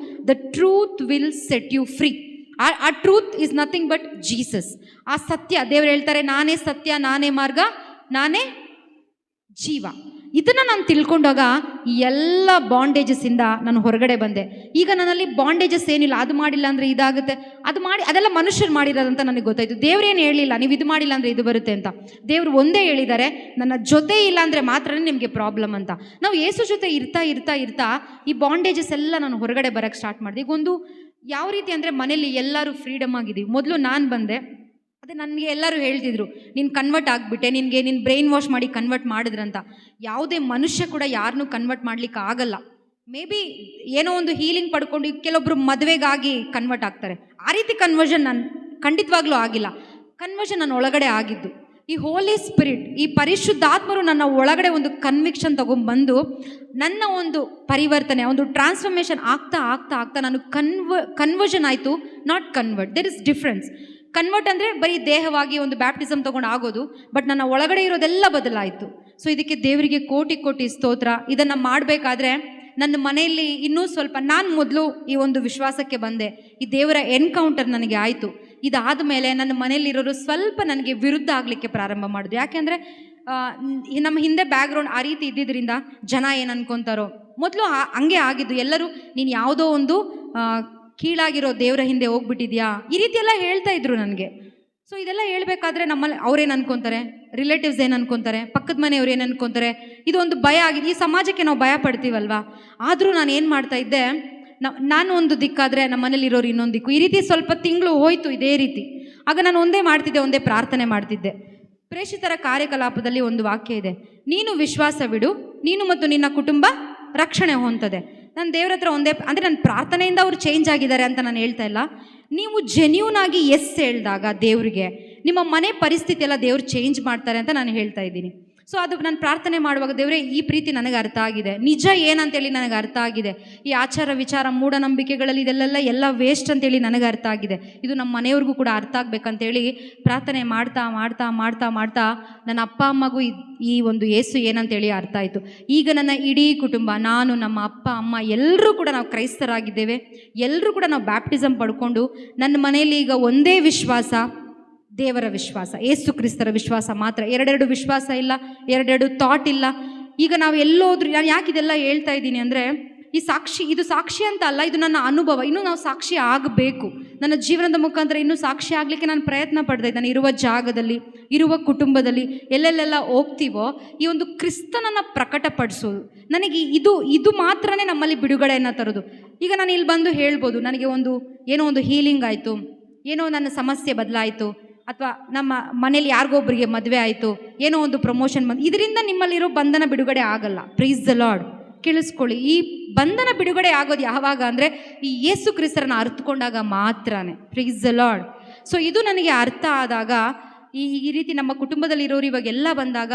truth will set you free. ಆ truth is nothing but Jesus. ಆ ಸತ್ಯ, ದೇವ್ರು ಹೇಳ್ತಾರೆ, ನಾನೇ ಸತ್ಯ, ನಾನೇ ಮಾರ್ಗ, ನಾನೇ ಜೀವ. ಇದನ್ನು ನಾನು ತಿಳ್ಕೊಂಡಾಗ ಎಲ್ಲ ಬಾಂಡೇಜಸ್ಸಿಂದ ನಾನು ಹೊರಗಡೆ ಬಂದೆ. ಈಗ ನನ್ನಲ್ಲಿ ಬಾಂಡೇಜಸ್ ಏನಿಲ್ಲ. ಅದು ಮಾಡಿಲ್ಲ ಅಂದರೆ ಇದಾಗುತ್ತೆ, ಅದು ಮಾಡಿ, ಅದೆಲ್ಲ ಮನುಷ್ಯರು ಮಾಡಿರೋದಂತ ನನಗೆ ಗೊತ್ತಾಯಿತು. ದೇವ್ರೇನು ಹೇಳಿಲ್ಲ, ನೀವು ಇದು ಮಾಡಿಲ್ಲ ಅಂದರೆ ಇದು ಬರುತ್ತೆ ಅಂತ. ದೇವ್ರು ಒಂದೇ ಹೇಳಿದ್ದಾರೆ, ನನ್ನ ಜೊತೆ ಇಲ್ಲ ಅಂದರೆ ಮಾತ್ರ ನಿಮಗೆ ಪ್ರಾಬ್ಲಮ್ ಅಂತ. ನಾವು ಯೇಸು ಜೊತೆ ಇರ್ತಾ ಇರ್ತಾ ಇರ್ತಾ ಈ ಬಾಂಡೇಜಸ್ ಎಲ್ಲ ನಾನು ಹೊರಗಡೆ ಬರೋಕ್ಕೆ ಸ್ಟಾರ್ಟ್ ಮಾಡಿದೆ. ಈಗ ಒಂದು ಯಾವ ರೀತಿ ಅಂದರೆ ಮನೇಲಿ ಎಲ್ಲರೂ ಫ್ರೀಡಮ್ ಆಗಿದ್ದೀವಿ. ಮೊದಲು ನಾನು ಬಂದೆ, ಅದೇ ನನಗೆ ಎಲ್ಲರೂ ಹೇಳ್ತಿದ್ರು, ನೀನು ಕನ್ವರ್ಟ್ ಆಗಿಬಿಟ್ಟೆ, ನೀನು ಬ್ರೈನ್ ವಾಶ್ ಮಾಡಿ ಕನ್ವರ್ಟ್ ಮಾಡಿದ್ರಂತ. ಯಾವುದೇ ಮನುಷ್ಯ ಕೂಡ ಯಾರನ್ನೂ ಕನ್ವರ್ಟ್ ಮಾಡ್ಲಿಕ್ಕೆ ಆಗಲ್ಲ. ಮೇ ಬಿ ಏನೋ ಒಂದು ಹೀಲಿಂಗ್ ಪಡ್ಕೊಂಡು ಕೆಲವೊಬ್ಬರು ಮದುವೆಗಾಗಿ ಕನ್ವರ್ಟ್ ಆಗ್ತಾರೆ. ಆ ರೀತಿ ಕನ್ವರ್ಷನ್ ನಾನು ಖಂಡಿತವಾಗ್ಲೂ ಆಗಿಲ್ಲ. ಕನ್ವರ್ಷನ್ ನನ್ನ ಒಳಗಡೆ ಆಗಿದ್ದು ಈ ಹೋಲಿ ಸ್ಪಿರಿಟ್, ಈ ಪರಿಶುದ್ಧಾತ್ಮರು ನನ್ನ ಒಳಗಡೆ ಒಂದು ಕನ್ವಿಕ್ಷನ್ ತೊಗೊಂಡ್ಬಂದು ನನ್ನ ಒಂದು ಪರಿವರ್ತನೆ, ಒಂದು ಟ್ರಾನ್ಸ್ಫಾರ್ಮೇಷನ್ ಆಗ್ತಾ ಆಗ್ತಾ ಆಗ್ತಾ ನಾನು ಕನ್ವರ್ಷನ್ ಆಯಿತು. Not convert, there is difference. Convert ಅಂದರೆ ಬರೀ ದೇಹವಾಗಿ ಒಂದು ಬ್ಯಾಪ್ಟಿಸಮ್ ತೊಗೊಂಡು ಆಗೋದು, ಬಟ್ ನನ್ನ ಒಳಗಡೆ ಇರೋದೆಲ್ಲ ಬದಲಾಯಿತು. ಸೊ ಇದಕ್ಕೆ ದೇವರಿಗೆ ಕೋಟಿ ಕೋಟಿ ಸ್ತೋತ್ರ. ಇದನ್ನು ಮಾಡಬೇಕಾದ್ರೆ ನನ್ನ ಮನೆಯಲ್ಲಿ ಇನ್ನೂ ಸ್ವಲ್ಪ, ನಾನು ಮೊದಲು ಈ ಒಂದು ವಿಶ್ವಾಸಕ್ಕೆ ಬಂದೆ, ಈ ದೇವರ ಎನ್ಕೌಂಟರ್ ನನಗೆ ಆಯಿತು. ಇದಾದ ಮೇಲೆ ನನ್ನ ಮನೆಯಲ್ಲಿರೋರು ಸ್ವಲ್ಪ ನನಗೆ ವಿರುದ್ಧ ಆಗಲಿಕ್ಕೆ ಪ್ರಾರಂಭ ಮಾಡಿದ್ರು. ಯಾಕೆಂದರೆ ನಮ್ಮ ಹಿಂದೆ ಬ್ಯಾಕ್ಗ್ರೌಂಡ್ ಆ ರೀತಿ ಇದ್ದಿದ್ದರಿಂದ ಜನ ಏನು ಅನ್ಕೊತಾರೋ, ಮೊದಲು ಹಂಗೆ ಆಗಿದ್ದು. ಎಲ್ಲರೂ ನೀನು ಯಾವುದೋ ಒಂದು ಕೀಳಾಗಿರೋ ದೇವರ ಹಿಂದೆ ಹೋಗ್ಬಿಟ್ಟಿದ್ಯಾ, ಈ ರೀತಿ ಎಲ್ಲ ಹೇಳ್ತಾ ಇದ್ರು ನನಗೆ. ಸೊ ಇದೆಲ್ಲ ಹೇಳ್ಬೇಕಾದ್ರೆ ನಮ್ಮಲ್ಲಿ ಅವ್ರೇನು ಅನ್ಕೊತಾರೆ, ರಿಲೇಟಿವ್ಸ್ ಏನು ಅನ್ಕೊತಾರೆ, ಪಕ್ಕದ ಮನೆಯವ್ರು ಏನು ಅನ್ಕೊತಾರೆ, ಇದೊಂದು ಭಯ ಆಗಿದೆ. ಈ ಸಮಾಜಕ್ಕೆ ನಾವು ಭಯ ಪಡ್ತೀವಲ್ವಾ. ಆದರೂ ನಾನು ಏನು ಮಾಡ್ತಾ ಇದ್ದೆ, ನಾನು ಒಂದು ದಿಕ್ಕಾದರೆ ನಮ್ಮ ಮನೇಲಿರೋರು ಇನ್ನೊಂದು ದಿಕ್ಕು, ಈ ರೀತಿ ಸ್ವಲ್ಪ ತಿಂಗಳು ಹೋಯ್ತು ಇದೇ ರೀತಿ. ಆಗ ನಾನು ಒಂದೇ ಪ್ರಾರ್ಥನೆ ಮಾಡ್ತಿದ್ದೆ. ಪ್ರೇಷಿತರ ಕಾರ್ಯಕಲಾಪದಲ್ಲಿ ಒಂದು ವಾಕ್ಯ ಇದೆ, ನೀನು ವಿಶ್ವಾಸವಿಡು, ನೀನು ಮತ್ತು ನಿನ್ನ ಕುಟುಂಬ ರಕ್ಷಣೆ ಹೊಂದದೆ. ನಾನು ದೇವ್ರ ಹತ್ರ ಅಂದರೆ ನನ್ನ ಪ್ರಾರ್ಥನೆಯಿಂದ ಅವ್ರು ಚೇಂಜ್ ಆಗಿದ್ದಾರೆ ಅಂತ ನಾನು ಹೇಳ್ತಾ ಇಲ್ಲ. ನೀವು ಜೆನ್ಯೂನ್ ಆಗಿ ಎಸ್ ಹೇಳಿದಾಗ ದೇವ್ರಿಗೆ ನಿಮ್ಮ ಮನೆ ಪರಿಸ್ಥಿತಿ ಎಲ್ಲ ದೇವ್ರು ಚೇಂಜ್ ಮಾಡ್ತಾರೆ ಅಂತ ನಾನು ಹೇಳ್ತಾ ಇದ್ದೀನಿ. ಸೊ ಅದು ನಾನು ಪ್ರಾರ್ಥನೆ ಮಾಡುವಾಗ, ದೇವರೇ ಈ ಪ್ರೀತಿ ನನಗೆ ಅರ್ಥ ಆಗಿದೆ, ನಿಜ ಏನಂತೇಳಿ ನನಗೆ ಅರ್ಥ ಆಗಿದೆ, ಈ ಆಚಾರ ವಿಚಾರ ಮೂಢನಂಬಿಕೆಗಳಲ್ಲಿ ಇದೆಲ್ಲ ವೇಸ್ಟ್ ಅಂತೇಳಿ ನನಗೆ ಅರ್ಥ ಆಗಿದೆ, ಇದು ನಮ್ಮ ಮನೆಯವ್ರಿಗೂ ಕೂಡ ಅರ್ಥ ಆಗಬೇಕಂತೇಳಿ ಪ್ರಾರ್ಥನೆ ಮಾಡ್ತಾ ಮಾಡ್ತಾ ಮಾಡ್ತಾ ಮಾಡ್ತಾ ನನ್ನ ಅಪ್ಪ ಅಮ್ಮಗೂ ಈ ಒಂದು ಯೇಸು ಏನಂತೇಳಿ ಅರ್ಥ ಆಯಿತು. ಈಗ ನನ್ನ ಇಡೀ ಕುಟುಂಬ, ನಾನು, ನಮ್ಮ ಅಪ್ಪ ಅಮ್ಮ ಎಲ್ಲರೂ ಕೂಡ ನಾವು ಕ್ರೈಸ್ತರಾಗಿದ್ದೇವೆ. ಎಲ್ಲರೂ ಕೂಡ ನಾವು ಬ್ಯಾಪ್ಟಿಸಮ್ ಪಡ್ಕೊಂಡು ನನ್ನ ಮನೆಯಲ್ಲಿ ಈಗ ಒಂದೇ ವಿಶ್ವಾಸ, ದೇವರ ವಿಶ್ವಾಸ, ಯೇಸು ಕ್ರಿಸ್ತರ ವಿಶ್ವಾಸ ಮಾತ್ರ. ಎರಡೆರಡು ವಿಶ್ವಾಸ ಇಲ್ಲ, ಎರಡೆರಡು ಥಾಟ್ ಇಲ್ಲ. ಈಗ ನಾವು ಎಲ್ಲೋದ್ರೂ, ನಾನು ಯಾಕೆ ಇದೆಲ್ಲ ಹೇಳ್ತಾ ಇದ್ದೀನಿ ಅಂದರೆ, ಇದು ಸಾಕ್ಷಿ ಅಂತ ಅಲ್ಲ, ಇದು ನನ್ನ ಅನುಭವ. ಇನ್ನೂ ನಾವು ಸಾಕ್ಷಿ ಆಗಬೇಕು. ನನ್ನ ಜೀವನದ ಮುಖಾಂತರ ಇನ್ನೂ ಸಾಕ್ಷಿ ಆಗಲಿಕ್ಕೆ ನಾನು ಪ್ರಯತ್ನ ಪಡ್ತಾ ಇದ್ದೇನೆ. ಇರುವ ಜಾಗದಲ್ಲಿ, ಇರುವ ಕುಟುಂಬದಲ್ಲಿ, ಎಲ್ಲೆಲ್ಲೆಲ್ಲ ಹೋಗ್ತೀವೋ ಈ ಒಂದು ಕ್ರಿಸ್ತನನ್ನು ಪ್ರಕಟಪಡಿಸೋದು, ನನಗೆ ಇದು ಮಾತ್ರನೇ ನಮ್ಮಲ್ಲಿ ಬಿಡುಗಡೆಯನ್ನು ತರೋದು. ಈಗ ನಾನು ಇಲ್ಲಿ ಬಂದು ಹೇಳ್ಬೋದು, ನನಗೆ ಏನೋ ಒಂದು ಹೀಲಿಂಗ್ ಆಯಿತು, ಏನೋ ನನ್ನ ಸಮಸ್ಯೆ ಬದಲಾಯಿತು, ಅಥವಾ ನಮ್ಮ ಮನೇಲಿ ಯಾರಿಗೊಬ್ಬರಿಗೆ ಮದುವೆ ಆಯಿತು, ಏನೋ ಒಂದು ಪ್ರಮೋಷನ್ ಬಂದು, ಇದರಿಂದ ನಿಮ್ಮಲ್ಲಿರೋ ಬಂಧನ ಬಿಡುಗಡೆ ಆಗಲ್ಲ. Price the lord. ಕೇಳಿಸ್ಕೊಳ್ಳಿ, ಈ ಬಂಧನ ಬಿಡುಗಡೆ ಆಗೋದು ಯಾವಾಗ ಅಂದರೆ ಈ ಯೇಸು ಕ್ರಿಸ್ತರನ್ನ ಅರ್ಥಕೊಂಡಾಗ ಮಾತ್ರನೇ. Price the Lord. ಸೊ ಇದು ನನಗೆ ಅರ್ಥ ಆದಾಗ, ಈ ರೀತಿ ನಮ್ಮ ಕುಟುಂಬದಲ್ಲಿರೋರು ಇವಾಗೆಲ್ಲ ಬಂದಾಗ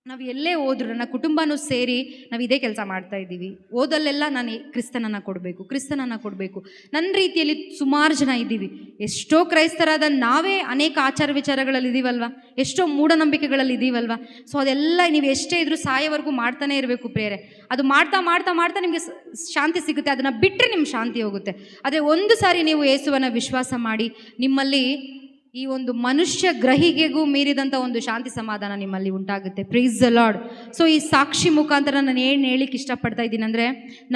ನಾವು ಎಲ್ಲೇ ಹೋದ್ರು ನನ್ನ ಕುಟುಂಬನೂ ಸೇರಿ ನಾವು ಇದೇ ಕೆಲಸ ಮಾಡ್ತಾ ಇದ್ದೀವಿ. ಓದಲ್ಲೆಲ್ಲ ನಾನು ಕ್ರಿಸ್ತನನ್ನು ಕೊಡಬೇಕು. ನನ್ನ ರೀತಿಯಲ್ಲಿ ಸುಮಾರು ಜನ ಇದ್ದೀವಿ. ಎಷ್ಟೋ ಕ್ರೈಸ್ತರಾದ ನಾವೇ ಅನೇಕ ಆಚಾರ ವಿಚಾರಗಳಲ್ಲಿ ಇದ್ದೀವಲ್ವ, ಎಷ್ಟೋ ಮೂಢನಂಬಿಕೆಗಳಲ್ಲಿ ಇದ್ದೀವಲ್ವ. ಸೊ ಅದೆಲ್ಲ ನೀವು ಎಷ್ಟೇ ಇದ್ರೂ ಸಾಯೋವರೆಗೂ ಮಾಡ್ತಾನೆ ಇರಬೇಕು ಪ್ರೇರೆ. ಅದು ಮಾಡ್ತಾ ಮಾಡ್ತಾ ಮಾಡ್ತಾ ನಿಮಗೆ ಶಾಂತಿ ಸಿಗುತ್ತೆ. ಅದನ್ನು ಬಿಟ್ಟರೆ ನಿಮ್ಮ ಶಾಂತಿ ಹೋಗುತ್ತೆ. ಆದರೆ ಒಂದು ಸಾರಿ ನೀವು ಯೇಸುವನ್ನು ವಿಶ್ವಾಸ ಮಾಡಿ, ನಿಮ್ಮಲ್ಲಿ ಈ ಒಂದು ಮನುಷ್ಯ ಗ್ರಹಿಕೆಗೂ ಮೀರಿದಂಥ ಒಂದು ಶಾಂತಿ ಸಮಾಧಾನ ನಿಮ್ಮಲ್ಲಿ ಉಂಟಾಗುತ್ತೆ. Price the Lord. ಸೊ ಈ ಸಾಕ್ಷಿ ಮುಖಾಂತರ ನಾನು ಏನು ಹೇಳಿಕ್ಕೆ ಇಷ್ಟಪಡ್ತಾ ಇದ್ದೀನಿ ಅಂದರೆ,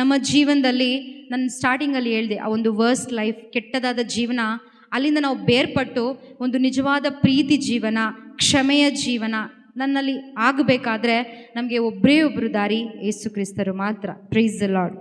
ನಮ್ಮ ಜೀವನದಲ್ಲಿ ನಾನು ಸ್ಟಾರ್ಟಿಂಗಲ್ಲಿ ಹೇಳಿದೆ, ಆ ಒಂದು ವರ್ಸ್ಟ್ ಲೈಫ್, ಕೆಟ್ಟದಾದ ಜೀವನ, ಅಲ್ಲಿಂದ ನಾವು ಬೇರ್ಪಟ್ಟು ಒಂದು ನಿಜವಾದ ಪ್ರೀತಿ ಜೀವನ, ಕ್ಷಮೆಯ ಜೀವನ ನನ್ನಲ್ಲಿ ಆಗಬೇಕಾದ್ರೆ ನಮಗೆ ಒಬ್ಬರೇ ಒಬ್ಬರು ದಾರಿ, ಯೇಸು ಕ್ರಿಸ್ತರು ಮಾತ್ರ. Price the lord.